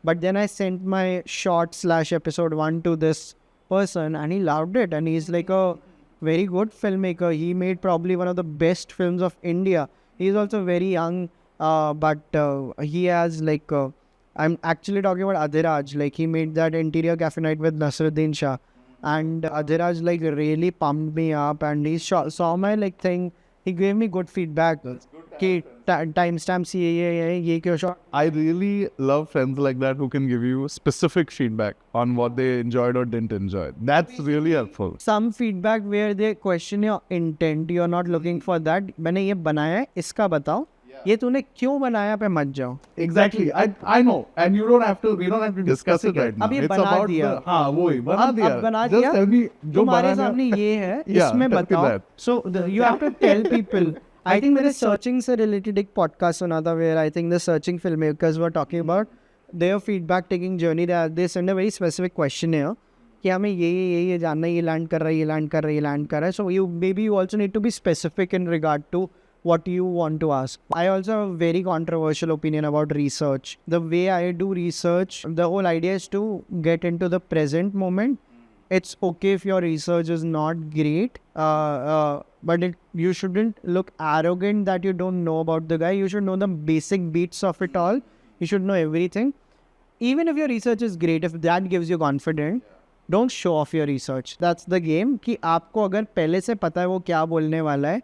But then I sent my short/episode 1 to this person and he loved it. And he's like a very good filmmaker. He made probably one of the best films of India. He's also very young, but he has like, I'm actually talking about Adhiraj. Like he made that Interior Cafe Night with Nasruddin Shah. And Adhiraj like really pumped me up and he saw my like thing. He gave me good feedback. कि timestamps ये क्यों shot. I really love friends like that who can give you specific feedback on what they enjoyed or didn't enjoy. That's really helpful. Some feedback where they question your intent. You're not looking for that. मैंने ये बनाया है, इसका बताओ. ये तूने क्यों बनाया पे मत जाओ. Exactly. I know. And we don't have to discuss it right now. अब ये It's बना about दिया. हाँ वही बना दिया. अब बना Just दिया. tell me जो तुम्हारे बनाना सामने ये है. Yeah, इसमें tell me बताओ. that. So you have to tell people. I think मेरे searching से related एक podcast सुना था where I think the searching filmmakers were talking about their feedback taking journey. They send a very specific questionnaire कि हमें ये जानना है, ये land कर रहा है, ये land कर रहा है, ये land कर रहा है. So you also need to be specific in regard to what you want to ask. I also have a very controversial opinion about research. The way I do research, the whole idea is to get into the present moment. It's okay if your research is not great, but you shouldn't look arrogant that you don't know about the guy. You should know the basic beats of it all. You should know everything. Even if your research is great, if that gives you confidence, don't show off your research. That's the game. कि आपको अगर पहले से पता है वो क्या बोलने वाला है,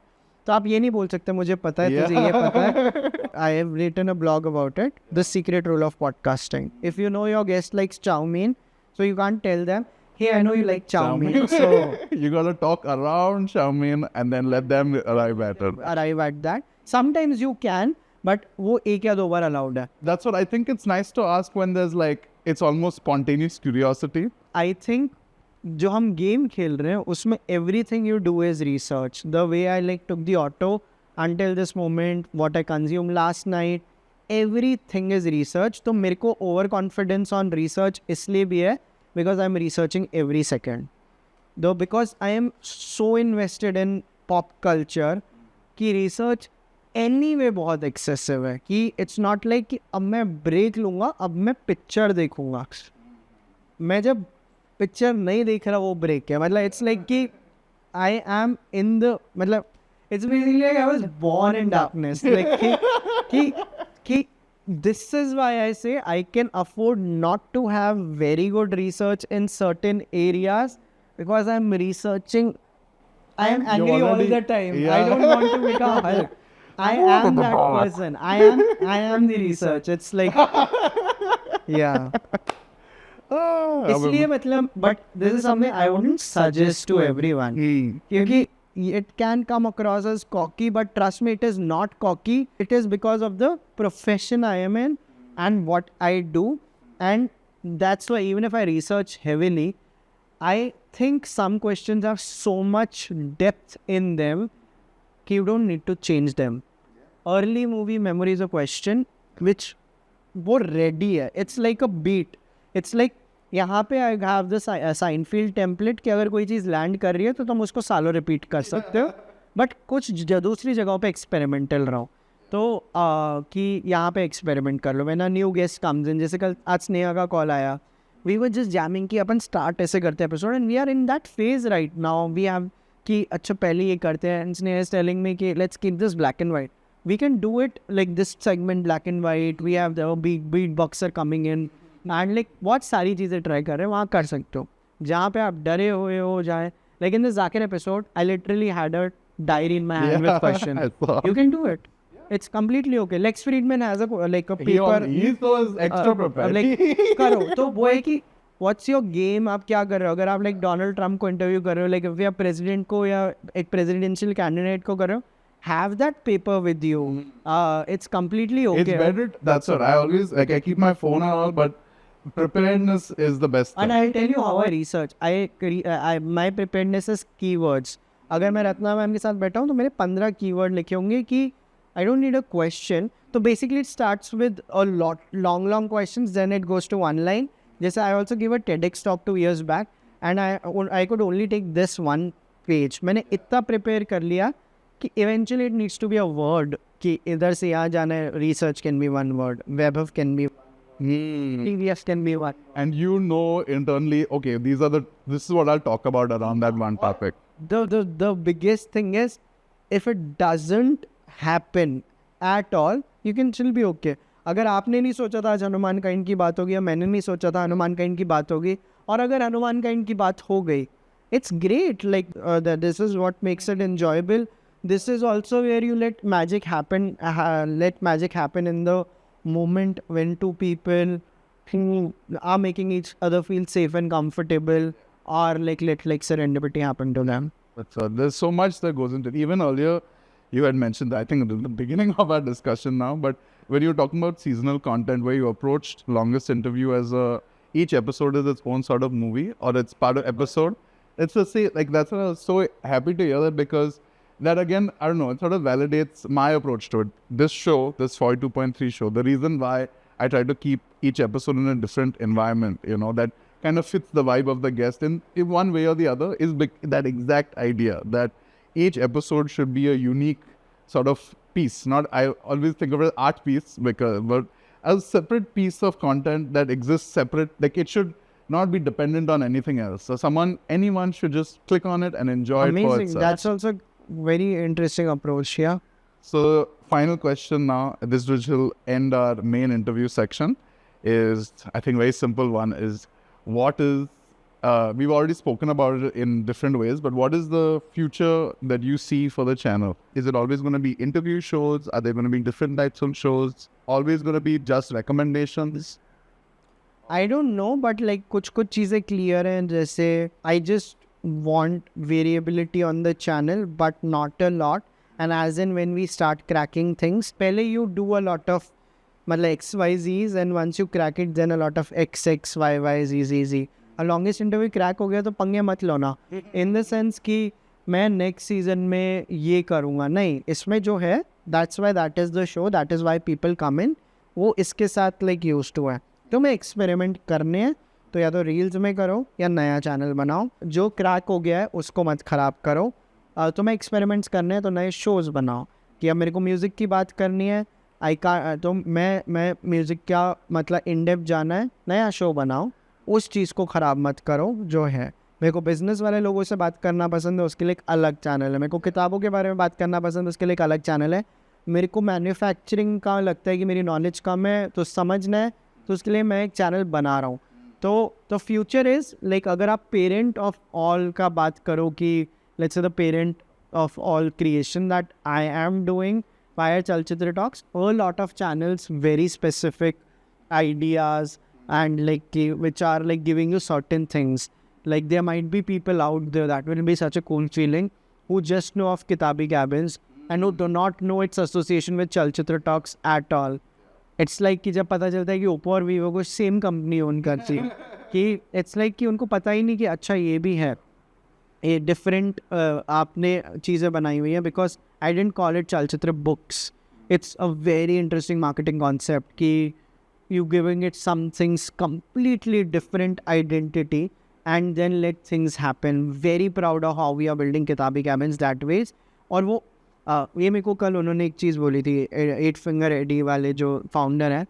तो आप ये नहीं बोल सकते मुझे पता है, तुझे ये पता है. I have written a blog about it. The secret rule of podcasting. If you know your guest likes chow mein, so you can't tell them, hey, I know you like chow mein. So you gotta talk around chow mein and then let them arrive at it. Arrive at that. Sometimes you can, but वो एक या दो बार allowed है. That's what I think it's nice to ask when there's like, it's almost spontaneous curiosity. I think जो हम game खेल रहे हैं उसमें everything you do is research. The way I like took the auto until this moment, what I consumed last night, everything is research. तो मेरे को over confidence on research इसलिए भी है because I'm researching every second. Though because I am so invested in pop culture कि research anyway बहुत excessive है कि it's not like कि अब मैं break लूँगा, अब मैं picture देखूँगा. मैं जब पिक्चर नहीं देख रहा वो ब्रेक है. मतलब इट्स लाइक कि आई एम इन द, मतलब it's basically like I was born in darkness. Like कि this is why I say I can afford not to have very good research in certain areas because I am researching. I am angry all the time. I don't want to become Hulk. I am that person. I am the research. It's like yeah. इसलिए मतलब but this is something I wouldn't suggest to everyone. क्योंकि it can come across as cocky, but trust me, it is not cocky. It is because of the profession I am in and what I do. And that's why even if I research heavily, I think some questions have so much depth in them that you don't need to change them. Early movie memory is a question which वो ready है. It's like a beat. It's like यहाँ पे I have this Seinfeld template कि अगर कोई चीज़ land कर रही है तो तुम उसको सालों रिपीट कर सकते हो. बट कुछ दूसरी जगहों पे एक्सपेरिमेंटल रहो. तो कि यहाँ पे एक्सपेरिमेंट कर लो. When a new guest comes in, जैसे कल आज स्नेहा का कॉल आया, वी वर जस्ट जैमिंग कि अपन स्टार्ट ऐसे करते हैं episode and we are in that phase right now. We have कि अच्छा पहले ये करते हैं and Sneha is telling me कि let's keep this black and white. We can do it like this segment black and white. We have the beatboxer coming in. And like बहुत सारी चीज़ें ट्राई कर रहे हैं, वहाँ कर सकते हो. जहाँ पे आप डरे हुए हो जाए. Like in the Zakir episode, I literally had a diary in my hand with questions. You can do it. It's completely okay. Lex Friedman has a paper. He was extra prepared. Like करो तो वो है कि what's your game, आप क्या कर रहे हो. अगर आप like Donald Trump को इंटरव्यू कर रहे हो, like if आप president को या एक presidential candidate को कर रहे हो, have that paper with you. It's completely okay. It's better. That's what I always like. I keep my phone and all, but preparedness is the best thing. And I'll tell you how I research. My preparedness is keywords. अगर मैं Ratna ma'am के साथ बैठा हूँ तो मेरे 15 keyword लिखे होंगे कि I don't need a question. तो basically it starts with a lot long questions, then it goes to one line. जैसे I also gave a TEDx talk 2 years back and I could only take this one page. मैंने इतना prepare कर लिया कि eventually it needs to be a word कि इधर से यहाँ जाना है. Research can be one word, Vaibhav can be TVS can be one. And you know internally, okay, this is what I'll talk about around that one topic. The biggest thing is, if it doesn't happen at all, you can still be okay. अगर आपने नहीं सोचा था आज Hanuman kind की बात होगी, या मैंने नहीं सोचा था हनुमान काइंड की बात होगी, और अगर हनुमान काइंड की बात हो गई, it's great. Like this is what makes it enjoyable. This is also where you let magic happen. Let magic happen in the moment when two people who are making each other feel safe and comfortable, or like let serendipity happen to them. But there's so much that goes into it. Even earlier, you had mentioned that, I think in the beginning of our discussion now, but when you were talking about seasonal content, where you approached Longest Interview as each episode is its own sort of movie, or it's part of episode. It's the same, like that's what I was so happy to hear that, because that again, I don't know, it sort of validates my approach to it. This show, this 42.3 show, the reason why I try to keep each episode in a different environment, that kind of fits the vibe of the guest in one way or the other, is that exact idea that each episode should be a unique sort of piece. Not, I always think of it as art piece, but as a separate piece of content that exists separate, like it should not be dependent on anything else. So anyone should just click on it and enjoy it for itself. That's also very interesting approach, yeah. So final question now, this which will end our main interview section, is I think very simple one, is what is, we've already spoken about it in different ways, but what is the future that you see for the channel? Is it always going to be interview shows? Are there going to be different types of shows? Always going to be just recommendations? I don't know, but like कुछ चीजें clear हैं, जैसे I just want variability on the channel, but not a lot. And as in when we start cracking things, पहले you do a lot of मतलब XYZs, and once you crack it, then a lot of XX, YYZZ. A longest interview crack हो गया तो पंगे मत लो ना. In the sense कि मैं next season में ये करूँगा, नहीं, इसमें जो है, that's why that is the show, that is why people come in, वो इसके साथ like used to है. तुम्हें एक्सपेरिमेंट करने हैं तो या तो रील्स में करो या नया चैनल बनाओ. जो क्रैक हो गया है उसको मत ख़राब करो. तुम्हें एक्सपेरिमेंट्स करने हैं तो नए शोज़ बनाओ. कि अब मेरे को म्यूज़िक की बात करनी है, तो मैं म्यूज़िक का मतलब इन डेप्थ जाना है, नया शो बनाओ. उस चीज़ को ख़राब मत करो जो है. मेरे को बिज़नेस वाले लोगों से बात करना पसंद है, उसके लिए एक अलग चैनल है. मेरे को किताबों के बारे में बात करना पसंद है, उसके लिए एक अलग चैनल है. मेरे को मैन्युफैक्चरिंग का लगता है कि मेरी नॉलेज कम है तो समझना है, तो उसके लिए मैं एक चैनल बना रहा हूँ. तो फ्यूचर इज़ लाइक, अगर आप पेरेंट ऑफ ऑल का बात करो कि let's say the parent of all creation that I am doing via चल चित्र talks, a lot of channels, very specific ideas, and like which are like giving you certain things. Like there might be people out there, that will be such a cool feeling, who just know of Kitabi Cabins and who do not know its association with Chal Chitra Talks at all. It's like कि जब पता चलता है कि Oppo और Vivo को same company own करती है, कि इट्स लाइक कि उनको पता ही नहीं कि अच्छा ये भी है, ये डिफरेंट आपने चीज़ें बनाई हुई हैं. Because I dent call it चल चित्र books. It's a very interesting marketing concept कि you giving it something's completely different identity and then let things happen. Very proud of how we are building Kitabi Cabins that ways. और वो ये मेरे को कल उन्होंने एक चीज़ बोली थी, 8 Finger Eddie वाले जो फाउंडर है,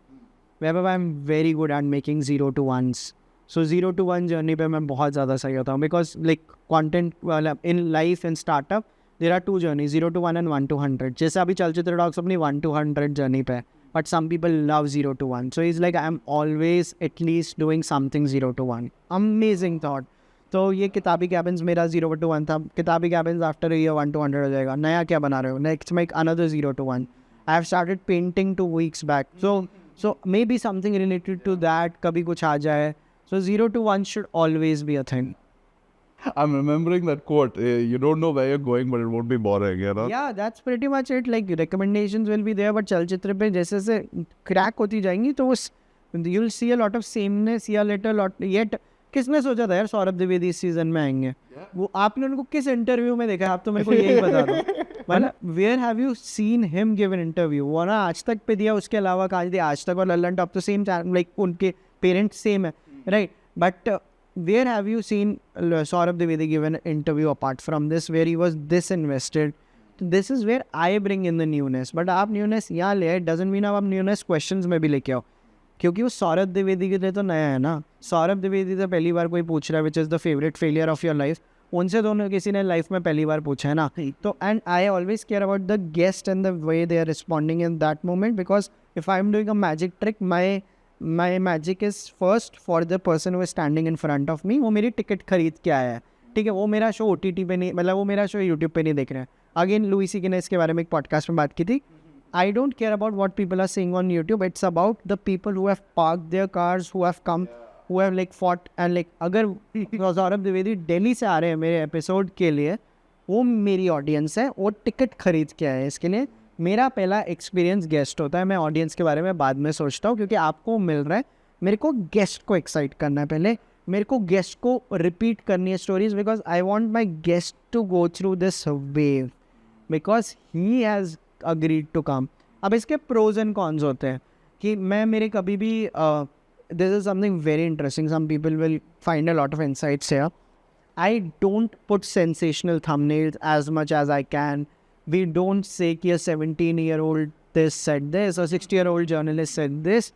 Vaibhav, I am very good at making 0 to 1s. So 0 to 1 journey पे मैं बहुत ज़्यादा सही होता हूँ. बिकॉज लाइक कॉन्टेंट वाला in life in startup there are 2 journeys, 0 to 1 and 1 to 100. जैसे अभी चल चित्र टॉक्स अपनी 1 to 100 जर्नी पे, but some people love 0 to 1. So he's like, I'm always at least doing something 0 to 1. Amazing thought. तो ये किताबी कैबिन्स मेरा 0 to 1 था. किताबी कैबिन्स आफ्टर ईयर 1 to 100 हो जाएगा. नया क्या बना रहे हो? Next make another 0 to 1. I have started painting 2 weeks back. So maybe something related to that कभी कुछ आ जाए. So 0 to 1 should always be a thing. I'm remembering that quote. You don't know where you're going, but it won't be boring, you know? Yeah, that's pretty much it. Like recommendations will be there, but चल चित्र पे जैसे से crack होती जाएंगी तो उस you'll see a lot of sameness या little lot. Yet किसने सोचा था यार सौरभ द्विवेदी इस सीजन में आएंगे? वो आपने उनको किस इंटरव्यू में देखा? आप तो मेरे को यही बता दो. मतलब where have you seen him give an interview? वो ना आज तक पे दिया, उसके अलावा कहाँ दिया? आज तक और लल्लन टॉप तो सेम चैनल, लाइक उनके पेरेंट्स सेम है, right? But where have you seen Saurabh Dwivedi give an interview apart from this, where he was this invested this is where I bring in the newness. But आप newness यहाँ ले, it doesn't mean आप newness questions में भी लेके आओ, क्योंकि वो सौरभ द्विवेदी के लिए तो नया है ना. सौरभ द्विवेदी से पहली बार कोई पूछ रहा है which is the favorite failure of your life, उनसे दोनों किसी ने लाइफ में पहली बार पूछा है ना. तो and I always care about the guest and the way they are responding in that moment, because if I am doing a magic trick, my magic is first for the person who is standing in front of me. वो मेरी ticket खरीद के आया है, ठीक है. वो मेरा शो OTT पे नहीं, मतलब वो मेरा शो यूट्यूब पे नहीं देख रहे हैं. अगेन लुई सी ने इसके बारे में एक पॉडकास्ट में बात की थी. I don't care about what people are saying on YouTube. It's about the people who have parked their cars, who have come, who have like fought and like अगर सौरभ द्विवेदी दिल्ली से आ रहे हैं मेरे एपिसोड के लिए, वो मेरी ऑडियंस है, वो टिकट खरीद के आए हैं. इसके लिए मेरा पहला एक्सपीरियंस गेस्ट होता है. मैं ऑडियंस के बारे में बाद में सोचता हूँ, क्योंकि आपको मिल रहा है, मेरे को गेस्ट को एक्साइट करना है पहले. मेरे को गेस्ट को रिपीट करनी है stories, because I want my guest to go through this wave, because he has agreed to come. अब इसके pros and cons होते हैं कि मैं मेरे कभी भी this is something very interesting. Some people will find a lot of insights here. I don't put sensational thumbnails as much as I can. We don't say कि a 17-year-old this said this, a 60-year-old journalist said this.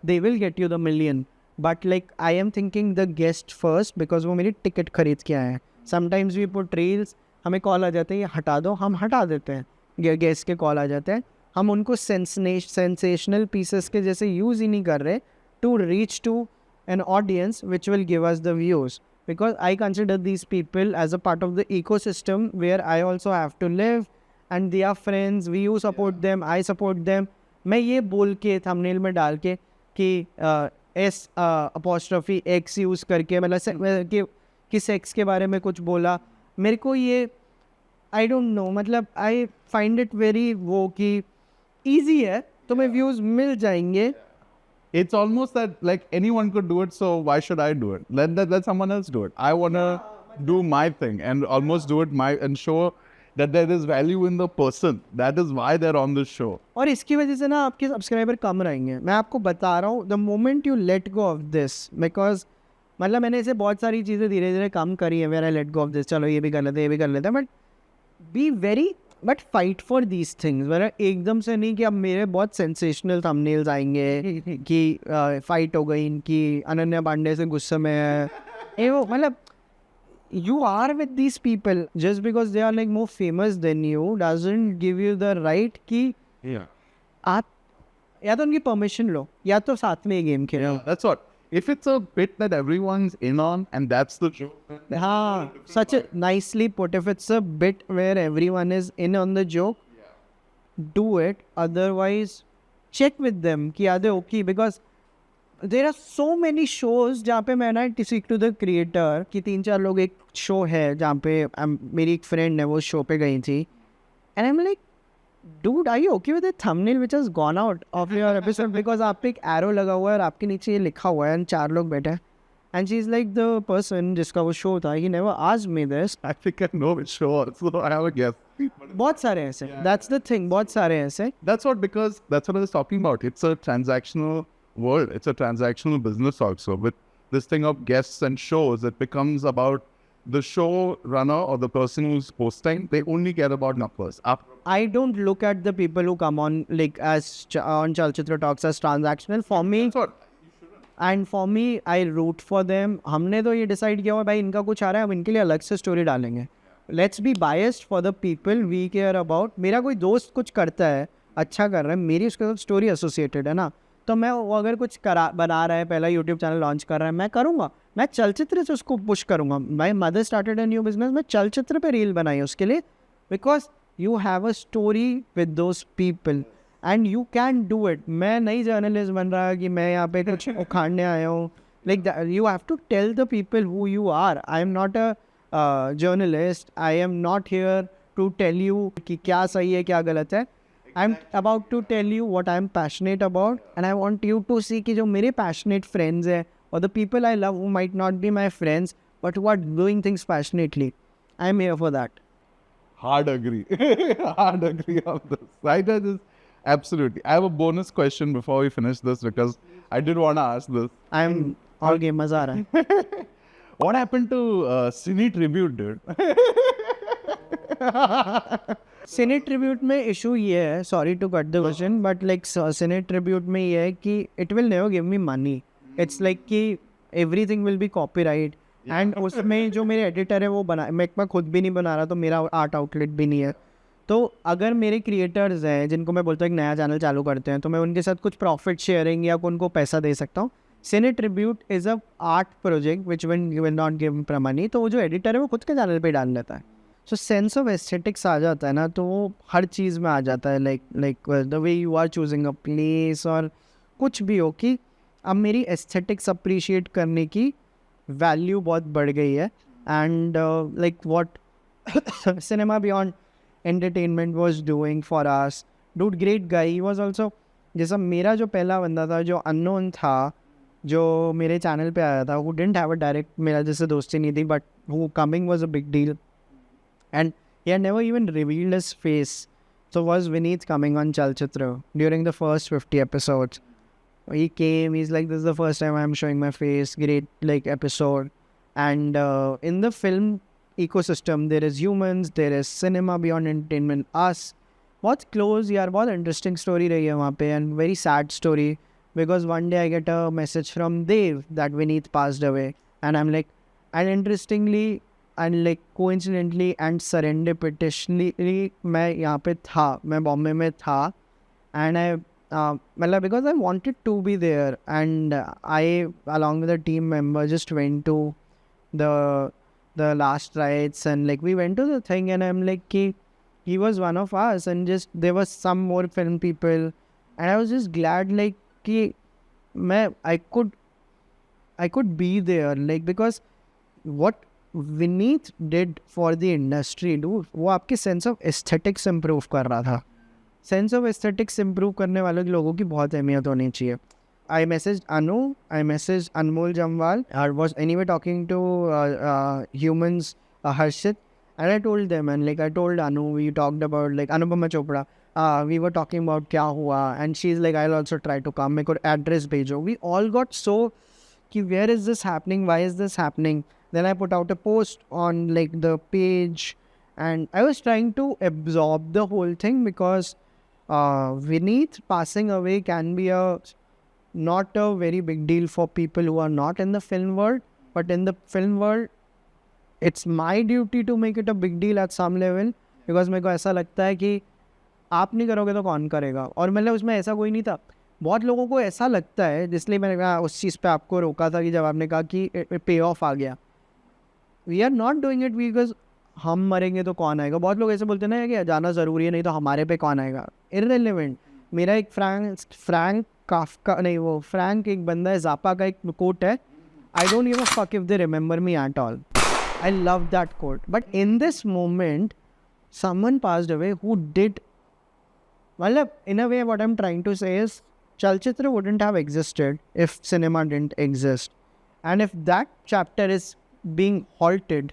They will get you the million. But like I am thinking the guest first, because वो मेरी ticket खरीद के आए हैं. Sometimes we put reels, हमें call आ जाते हैं ये हटा दो, हम हटा देते हैं. गेस्ट के कॉल आ जाते हैं, हम उनको सेंसेशनल पीसेस के जैसे यूज़ ही नहीं कर रहे to reach to an audience which will give us the views, because I consider these people as a part of the eco system where I also have to live and they are friends, we you support them, I support them. मैं ये बोल के thumbnail में डाल के कि S apostrophe x use करके, मतलब कि सेक्स के बारे में कुछ बोला, मेरे को ये आई डोंट नो, मतलब आई फाइंड इट वेरी वो कि ईजी है, तुम्हें व्यूज मिल जाएंगे. It's almost that like anyone could do it, so why should I do it? Let someone else do it. I wanna do my thing and almost do it and show that there is value in the person. That is why they're on the show. और इसकी वजह से ना आपके subscriber कम रहेंगे. मैं आपको बता रहा हूँ, the moment you let go of this, because मतलब मैंने ऐसे बहुत सारी चीज़ें धीरे धीरे कम करी है. where I let go of this, चलो ये भी कर लेते हैं, ये भी कर लेते हैं, but be very but fight for these things. मेरा एकदम से नहीं कि अब मेरे बहुत सेंसेशनल थंबनेल्स आएंगे कि फाइट हो गई इनकी, अनन्या पांडे से गुस्से में है, ये वो, मतलब you are with these people just because they are like more famous than you doesn't give you the right कि आप या तो उनकी परमिशन लो या तो साथ में game Khelo. That's what. If it's a bit that everyone's in on and that's the joke. हाँ, such a nicely put. If it's a bit where everyone is in on the joke, do it. Otherwise, check with them कि are they okay, because there are so many shows जहाँ पे मैं ना speak to the creator कि 3-4 लोग, एक show है जहाँ पे मेरी एक friend है वो show पे गई थी, and I'm like, dude, are you okay with the thumbnail which has gone out of your episode? Because आप पे एक arrow लगा हुआ है और आपके नीचे ये लिखा हुआ है and 4 लोग बैठे हैं. And she's like the person जिसका वो show था, he never asked me this. I think I know which show, so I have a guess. बहुत सारे ऐसे. That's the thing. बहुत सारे ऐसे. That's what I was talking about. It's a transactional world. It's a transactional business also. With this thing of guests and shows, it becomes about the show runner or the person who's hosting. They only care about numbers. I don't look at the people who come on like as on Chal Chitra talks as transactional. For me, and for me, I root for them. हमने तो ये decide किया हुआ भाई इनका कुछ आ रहा है, हम इनके लिए अलग से story डालेंगे. Let's be biased for the people we care about. मेरा कोई दोस्त कुछ करता है, अच्छा कर रहा है, मेरी उसके साथ story associated है ना, तो मैं वो अगर कुछ बना रहा है, पहला YouTube चैनल लॉन्च कर रहा है, मैं करूँगा, मैं चल चित्र से उसको पुश करूँगा. My mother started a new business, मैं चल चित्र पे रील बनाई उसके लिए, because you have a story with those people and you can do it. मैं नई जर्नलिस्ट बन रहा कि मैं यहाँ पे कुछ उखाड़ने आया हूँ. Like you have to tell the people who you are. I am not a journalist, I am not here to tell you कि क्या सही है क्या गलत है. I'm about to tell you what I'm passionate about, and I want you to see कि जो मेरे passionate friends हैं or the people I love who might not be my friends but who are doing things passionately, I'm here for that. Hard agree. Hard agree on this. Right? Absolutely. I have a bonus question before we finish this because I did want to ask this. I'm all game, मजा आ रहा है. What happened to Cinetributes, dude? Cinetribute में issue ये है, sorry to cut the question, but like Cinetribute में ये है कि it will never give me money. It's like कि everything will be copyright. And उसमें जो मेरे editor है वो बना, मैं खुद भी नहीं बना रहा तो मेरा art outlet भी नहीं है. तो अगर मेरे क्रिएटर्स हैं जिनको मैं बोलता हूँ एक नया चैनल चालू करते हैं तो मैं उनके साथ कुछ प्रॉफिट शेयरिंग या उनको पैसा दे सकता हूँ. Cinetribute is a art project which will not give money. तो वो जो एडिटर है वो खुद के चैनल पे डाल लेता है. सो सेंस ऑफ एस्थेटिक्स आ जाता है ना, तो वो हर चीज़ में आ जाता है. Like the way you are choosing a place और कुछ भी हो, कि अब मेरी एस्थेटिक्स अप्रिशिएट करने की वैल्यू बहुत बढ़ गई है. And like what cinema beyond entertainment was doing for us, dude great guy. He was also, जैसा मेरा जो पहला बंदा था जो अननोन था, जो मेरे चैनल पे आया था, वो डिडंट हैव अ डायरेक्ट, मेरा जैसे दोस्ती नहीं थी, बट वो coming was a big deal. And he had never even revealed his face. So was Vineet coming on Chal Chitra during the first 50 episodes. He came, he's like, this is the first time I'm showing my face, great like episode. And in the film ecosystem, there is humans, there is cinema beyond entertainment, us. बहुत close यार, बहुत interesting story रही है वहाँ पे, and very sad story, because one day I get a message from Dev that Vineet passed away. And I'm like, and interestingly, and like coincidentally and serendipitously मैं यहाँ पे था, मैं बॉम्बे में था. And I मतलब because I wanted to be there, and I along with a team member just went to the last rites, and like we went to the thing, and I'm like he was one of us, and just there was some more film people, and I was just glad like कि I could be there, like because what Vineet did for the industry, dude, वो आपके sense of aesthetics improve कर रहा था. Sense of aesthetics improve करने वाले लोगों की बहुत अहमियत होनी चाहिए. I messaged Anu, I messaged Anmol Jamwal, I was anyway talking to humans, Harshit, and I told them, and like I told Anu, we talked about like Anupama Chopra, we were talking about kya hua, and she's like, I'll also try to come, मेरे को address भेजो. We all got so कि where is this happening, why is this happening. Then I put out a post on like the page, and I was trying to absorb the whole thing, because Vineet passing away can be not a very big deal for people who are not in the film world, but in the film world, it's my duty to make it a big deal at some level, because मेरे को ऐसा लगता है कि आप नहीं करोगे तो कौन करेगा. और मतलब उसमें ऐसा कोई नहीं था. बहुत लोगों को ऐसा लगता है, इसलिए मैंने कहा उस चीज़ पे आपको रोका था कि जब आपने कहा कि पे ऑफ आ गया. We are not doing it because हम मरेंगे तो कौन आएगा. बहुत लोग ऐसे बोलते ना कि जाना ज़रूरी है, नहीं तो हमारे पे कौन आएगा. इररिलेवेंट. मेरा एक फ्रैंक काफका नहीं, वो फ्रैंक एक बंदा है, जापा का एक कोट है, I don't give a fuck if they remember me at all. I love that quote. But in this moment someone passed away who did, मतलब in a way what I'm trying to say is Chal Chitra wouldn't have existed if cinema didn't exist. And if that chapter is being halted,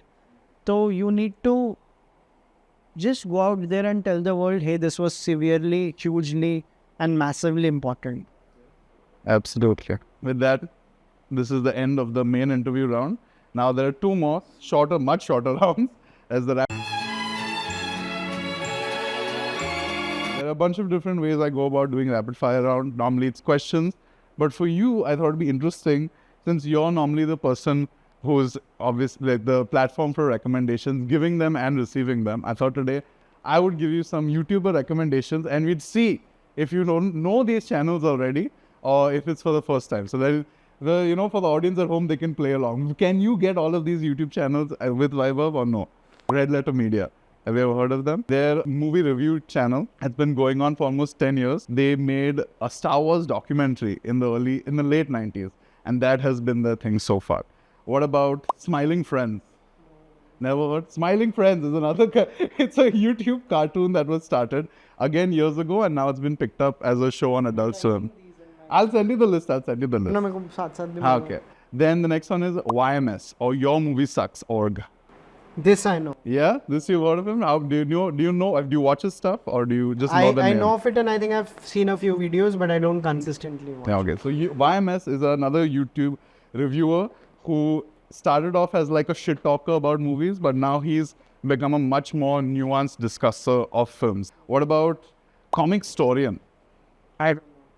so you need to just go out there and tell the world, hey, this was severely, hugely and massively important. Absolutely. With that, this is the end of the main interview round. Now there are two more shorter, much shorter rounds as the There are a bunch of different ways I go about doing rapid fire round. Normally it's questions, but for you, I thought it'd be interesting, since you're normally the person who's obviously like the platform for recommendations, giving them and receiving them. I thought today I would give you some YouTuber recommendations, and we'd see if you don't know these channels already or if it's for the first time. So that for the audience at home, they can play along. Can you get all of these YouTube channels with Vaibhav or no? Red Letter Media. Have you ever heard of them? Their movie review channel has been going on for almost 10 years. They made a Star Wars documentary in the late 90s, and that has been the thing so far. What about Smiling Friends? Never heard? Smiling Friends is another, it's a YouTube cartoon that was started again years ago, and now it's been picked up as a show on Adult Swim. I'll send you the list. No, मेरे को साथ भी Okay. Then the next one is YMS, or Your Movie Sucks org. This I know. Yeah, this you've heard of him. How do you know? Do you watch his stuff, or do you just know the name? I know of it, and I think I've seen a few videos, but I don't consistently watch. Yeah, okay. So YMS is another YouTube reviewer who started off as like a shit talker about movies, but now he's become a much more nuanced discusser of films. What about comic historian?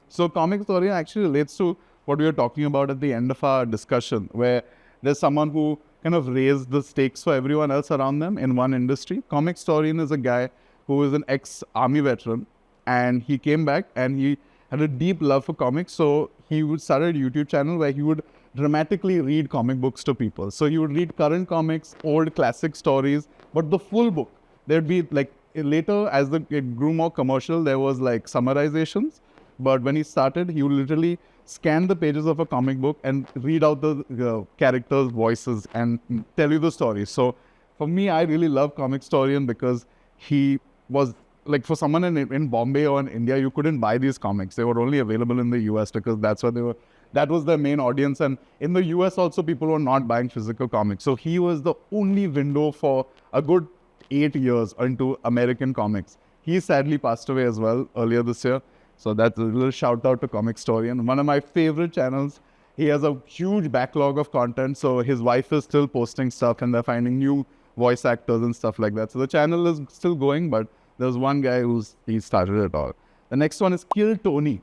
So comic historian actually relates to what we were talking about at the end of our discussion, where there's someone who kind of raised the stakes for everyone else around them in one industry. Comic historian is a guy who is an ex-army veteran, and he came back and he had a deep love for comics. So he would start a YouTube channel where he would dramatically read comic books to people. So he would read current comics, old classic stories, but the full book. There'd be like later, as it grew more commercial, there was like summarizations. But when he started, he would literally scan the pages of a comic book and read out the characters' voices and tell you the story. So for me, I really love comic historian because he was like, for someone in Bombay or in India, you couldn't buy these comics. They were only available in the US because that's what they were. That was their main audience. And in the US also, people were not buying physical comics. So he was the only window for a good 8 years into American comics. He sadly passed away as well earlier this year. So that's a little shout out to Comic Historian. One of my favorite channels. He has a huge backlog of content. So his wife is still posting stuff and they're finding new voice actors and stuff like that. So the channel is still going, but there's one guy he started it all. The next one is Kill Tony.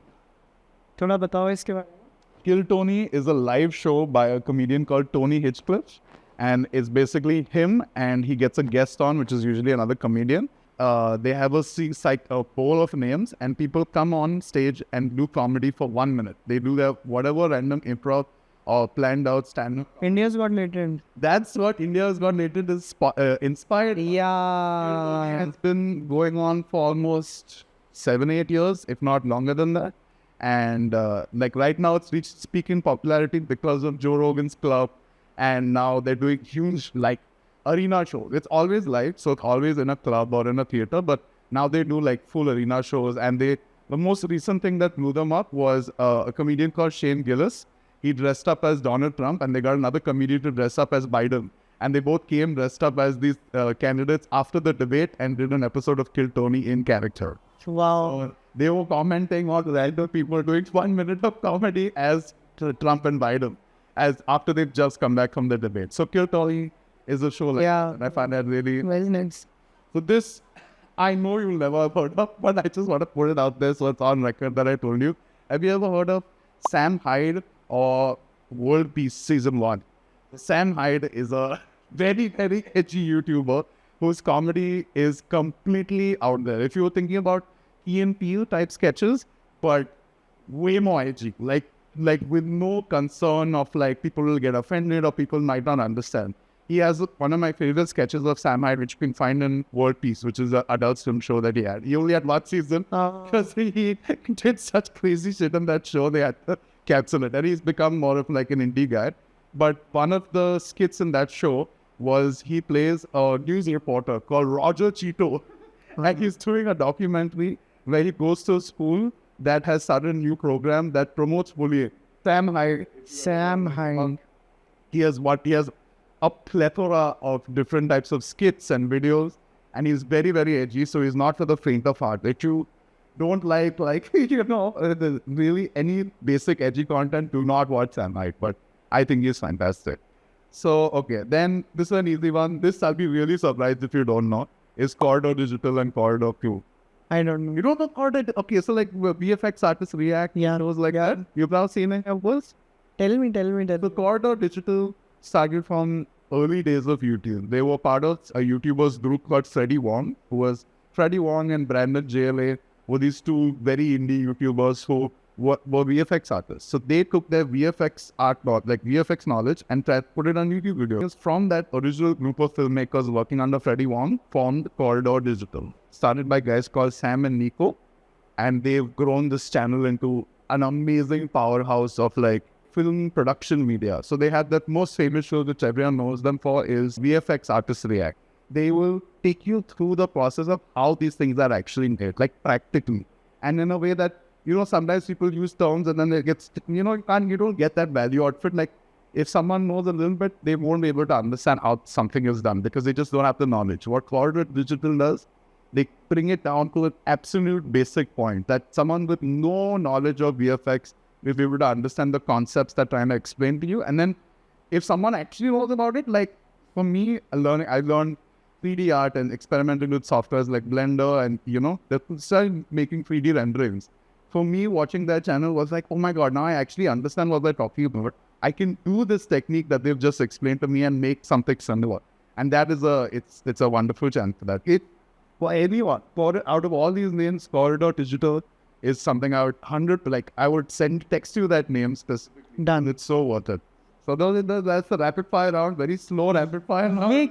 थोड़ा बताओ इसके बारे में. Kill Tony is a live show by a comedian called Tony Hitchcliffe. And it's basically him and he gets a guest on, which is usually another comedian. They have a poll of names and people come on stage and do comedy for 1 minute. They do their whatever random improv or planned out stand-up. India's got latent. That's what India's got latent is inspired. Yeah. It's been going on for almost 7-8 years, if not longer than that. And like right now it's reached speaking popularity because of Joe Rogan's Club. And now they're doing huge like arena shows. It's always live, so it's always in a club or in a theater. But now they do like full arena shows. And the most recent thing that blew them up was a comedian called Shane Gillis. He dressed up as Donald Trump, and they got another comedian to dress up as Biden. And they both came dressed up as these candidates after the debate and did an episode of Kill Tony in character. Wow. So they were commenting on random people doing 1 minute of comedy as Trump and Biden, as after they've just come back from the debate. So Kill Tony is a show like that. I find that really Very nice. So this, I know you'll never have heard of, but I just want to put it out there so it's on record that I told you. Have you ever heard of Sam Hyde or World Peace Season 1? Sam Hyde is a very, very edgy YouTuber whose comedy is completely out there. If you're thinking about Key and Peele type sketches, but way more edgy, like with no concern of like people will get offended or people might not understand. He has one of my favorite sketches of Sam Hyde, which you can find in World Peace, which is an adult swim show that he had. He only had 1 season because he did such crazy shit on that show. They had to cancel it. And he's become more of like an indie guy. But one of the skits in that show was he plays a news reporter called Roger Cheeto. And he's doing a documentary where he goes to a school that has started a new program that promotes bullying. Sam Hyde. He has a plethora of different types of skits and videos, and he's very, very edgy, so he's not for the faint of heart. If you don't like really any basic edgy content, do not watch Sam Hyde, but I think he's fantastic. So, okay, then this is an easy one. This I'll be really surprised if you don't know. Is Corridor Digital and Corridor Q. I don't know. You don't know Corridor? Okay, so like VFX artists react, shows like that. You've now seen it, of course? Tell me. The Corridor Digital started from early days of YouTube. They were part of a YouTubers group called Freddie Wong, Freddie Wong and Brandon JLA were these two very indie YouTubers who were VFX artists. So they took their VFX VFX knowledge and tried to put it on YouTube videos. From that original group of filmmakers working under Freddie Wong formed Corridor Digital. Started by guys called Sam and Nico. And they've grown this channel into an amazing powerhouse of like film production media. So they had that most famous show which everyone knows them for is VFX Artists React. They will take you through the process of how these things are actually made, like practically. And in a way that, sometimes people use terms and then they get, you don't get that value outfit. Like if someone knows a little bit, they won't be able to understand how something is done because they just don't have the knowledge. What Corridor Digital does, they bring it down to an absolute basic point that someone with no knowledge of VFX will be able to understand the concepts they're trying to explain to you. And then if someone actually knows about it, like for me, I learned 3D art and experimenting with softwares like Blender and, they started making 3D renderings. For me, watching their channel was like, oh my God, now I actually understand what they're talking about. I can do this technique that they've just explained to me and make something similar. And that is it's a wonderful channel for that. For anyone, out of all these names, Corridor Digital is something I would text you that name specifically. Done. It's so worth it. So that's the rapid fire round, very slow rapid fire round.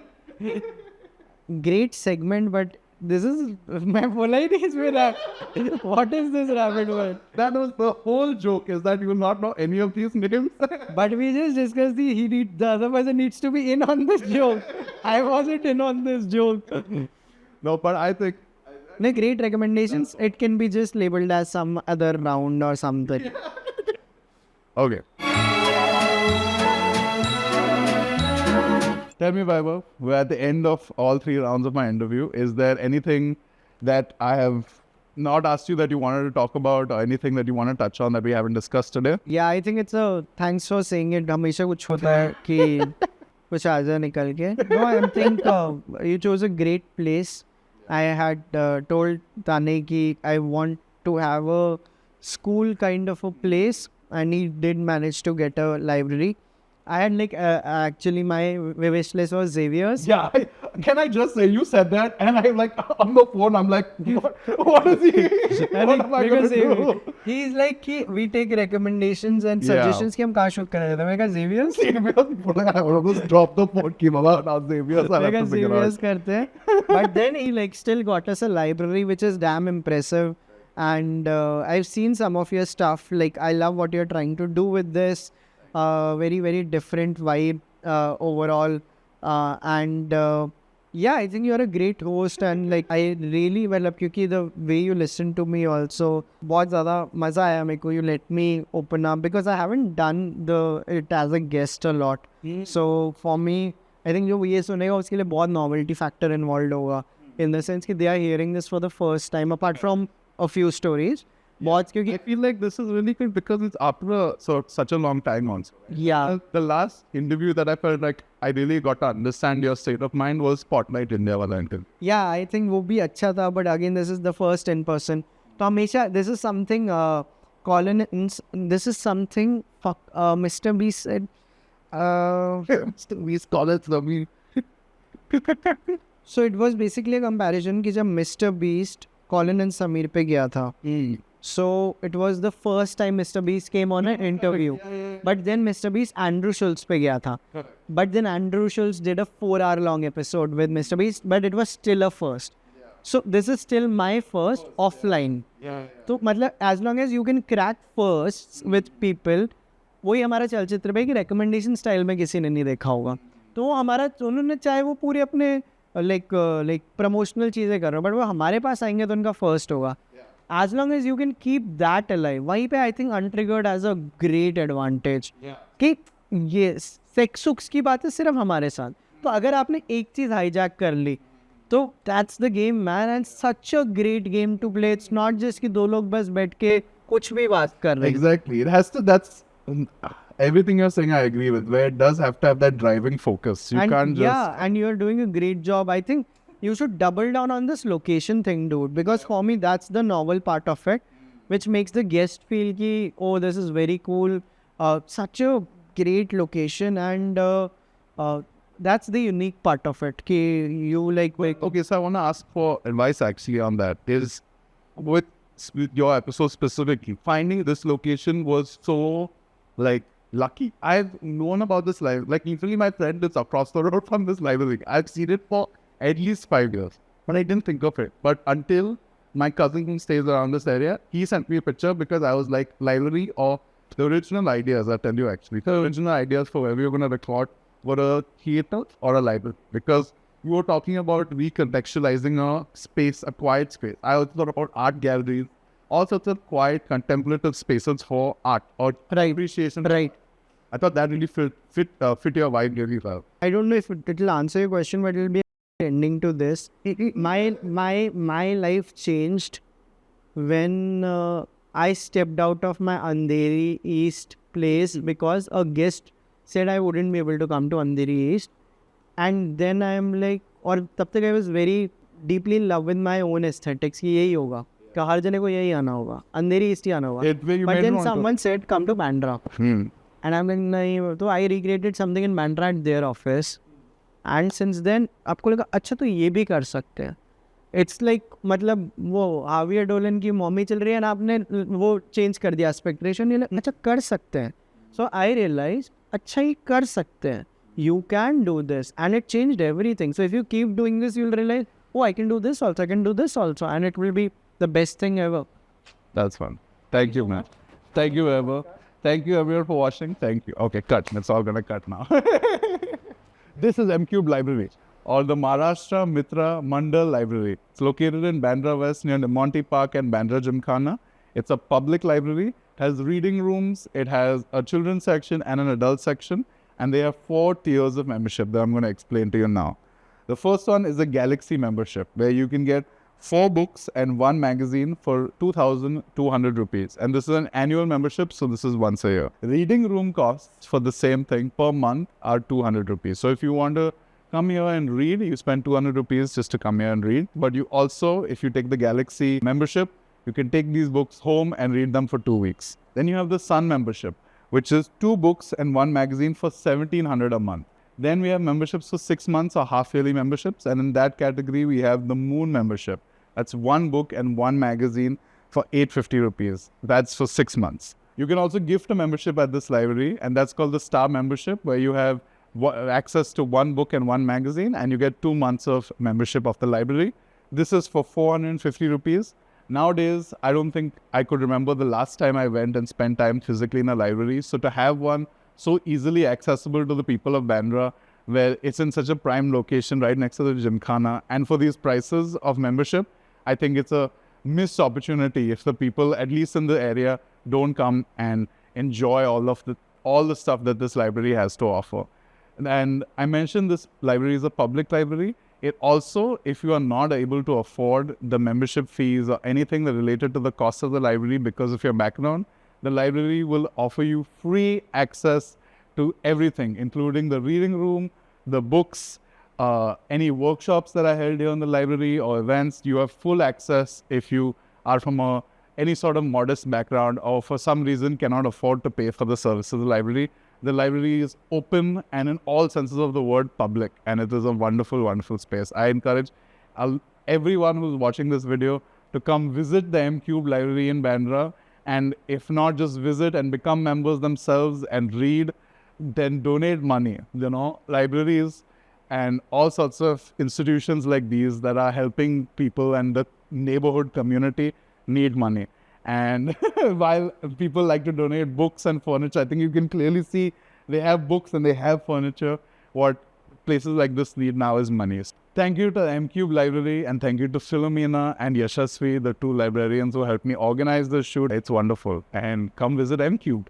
Great segment, but this is my what is this rapid fire? That was the whole joke, is that you will not know any of these names. But we just discussed the other person needs to be in on this joke. I wasn't in on this joke. No, but I think... No, great recommendations. It can be just labeled as some other round or something. Okay. Tell me, Vaibhav, we're at the end of all 3 rounds of my interview. Is there anything that I have not asked you that you wanted to talk about, or anything that you want to touch on that we haven't discussed today? Yeah, I think it's thanks for saying it. हमेशा कुछ होता है कि कुछ आ जाए निकल के. No, I think you chose a great place. I had told Tane ki I want to have a school kind of a place, and he did manage to get a library. I had actually my wish list was Xavier's. Yeah, can I just say, you said that, and I'm like, on the phone, I'm like, what is he? What am I going to do? He's like, we take recommendations and suggestions कि हम कहाँ shoot कर रहे थे. मैं कहा Xavier's. I almost dropped the phone, came about, now Xavier's. Xavier's करते हैं. But then he still got us a library, which is damn impressive. And I've seen some of your stuff. I love what you're trying to do with this. Very, very different vibe overall. Yeah, I think you're a great host, and I really because the way you listen to me also, बहुत ज़्यादा मज़ा आया मेरे को. You let me open up because I haven't done it as a guest a lot. So for me, I think जो ये सुनेगा उसके लिए बहुत novelty factor involved होगा. In the sense that they are hearing this for the first time, apart from a few stories. I feel like this is really good because it's after such a long time also. Yeah. The last interview that I felt like I really got to understand your state of mind was Spotlight India wala interview. Yeah, I think वो भी अच्छा था, but again this is the first in person. तो हमेशा this is something this is something Mr. Beast said. Mr. Beast called it to me. So it was basically a comparison कि जब Mr. Beast Colin and Samir पे गया था. So it was the first time Mr. Beast came on an interview. But then Mr. Beast Andrew Schultz पे गया था. But then Andrew Schultz did a 4-hour long episode with Mr. Beast, but it was still a first. So this is still my first offline. So मतलब as long as you can crack firsts with people, वही हमारा चल चित्र पे कि recommendation style में किसी ने नहीं देखा होगा. तो हमारा उन्होंने चाहे वो पूरे अपने प्रमोशनल चीज़ें कर रहे हो, बट वो हमारे पास आएंगे तो उनका फर्स्ट होगा. As long as you can keep that alive, वहीं पे I think Untriggered has a great advantage. कि ये सेक्स की बात है सिर्फ हमारे साथ. तो अगर आपने एक चीज़ हाईजैक कर ली तो that's the game, man, and such a great game to play. It's not just कि दो लोग बस बैठ के कुछ भी बात कर रहे हैं. Exactly. It has to, that's everything you're saying I agree with, where it does have to have that driving focus. You can't just... Yeah, and you're doing a great job. I think you should double down on this location thing, dude, because for me that's the novel part of it, which makes the guest feel ki, oh, this is very cool, such a great location, and that's the unique part of it. Ki you Okay, so I want to ask for advice actually on that. Is with your episode specifically, finding this location was so lucky. I've known about this library. Literally my friend is across the road from this library. I've seen it for at least 5 years, but I didn't think of it. But until my cousin who stays around this area, he sent me a picture because I was like, library or the original ideas, I'll tell you actually. The original ideas for where we were going to record were a theater or a library, because we were talking about recontextualizing a space, a quiet space. I also thought about art galleries, all sorts of quiet contemplative spaces for art or appreciation. Right. I thought that really fit your vibe really well. I don't know if it'll answer your question, but it'll be ending to this. My life changed when I stepped out of my Andheri East place because a guest said I wouldn't be able to come to Andheri East. And then I'm like, और तब तक I was very deeply in love with my own aesthetics कि यही होगा, कि हर जने को यही आना होगा, अंधेरी ईस्ट ही आना होगा. But then someone said come to Bandra. And I'm like नहीं, तो I recreated something in Bandra at their office. And since then आपको लगा अच्छा तो ये भी कर सकते हैं. It's like मतलब वो हावियर डोलन की मॉमी चल रही है ना, आपने वो चेंज कर दिया एस्पेक्ट रेशियो, ये अच्छा कर सकते हैं. So I realized अच्छा ये कर सकते हैं. You can do this, and it changed everything. So if you keep doing this, you'll realize, oh, I can do this also, I can do this also, and it will be the best thing ever. That's fun. Thank you, man. Thank you, Vaibhav. Thank you, everyone, for watching. Thank you. Okay, cut. It's all gonna cut now. This is MCUBED Library, or the Maharashtra Mitra Mandal Library. It's located in Bandra West near Monty Park and Bandra Gymkhana. It's a public library. It has reading rooms. It has a children's section and an adult section. And they have 4 tiers of membership that I'm going to explain to you now. The first one is a Galaxy membership, where you can get 4 books and 1 magazine for 2,200 rupees. And this is an annual membership, so this is once a year. Reading room costs for the same thing per month are 200 rupees. So if you want to come here and read, you spend 200 rupees just to come here and read. But you also, if you take the Galaxy membership, you can take these books home and read them for 2 weeks. Then you have the Sun membership, which is 2 books and 1 magazine for 1,700 a month. Then we have memberships for 6 months or half-yearly memberships. And in that category, we have the Moon membership. That's 1 book and 1 magazine for 850 rupees. That's for 6 months. You can also gift a membership at this library, and that's called the Star membership, where you have access to 1 book and 1 magazine, and you get 2 months of membership of the library. This is for 450 rupees. Nowadays, I don't think I could remember the last time I went and spent time physically in a library. So to have one so easily accessible to the people of Bandra, where it's in such a prime location right next to the Gymkhana, and for these prices of membership, I think it's a missed opportunity if the people, at least in the area, don't come and enjoy all the stuff that this library has to offer. And I mentioned this library is a public library. It also, if you are not able to afford the membership fees or anything that related to the cost of the library because of your background, the library will offer you free access to everything, including the reading room, the books, any workshops that are held here in the library or events. You have full access if you are from any sort of modest background or for some reason cannot afford to pay for the services of the library. The library is open and in all senses of the word public, and it is a wonderful, wonderful space. I encourage everyone who's watching this video to come visit the MCUBED library in Bandra, and if not, just visit and become members themselves and read, then donate money. You know, libraries and all sorts of institutions like these that are helping people and the neighborhood community need money. And while people like to donate books and furniture, I think you can clearly see they have books and they have furniture. What places like this need now is money. Thank you to the MCUBED Library, and thank you to Philomena and Yashasvi, the 2 librarians who helped me organize this shoot. It's wonderful. And come visit MCUBED.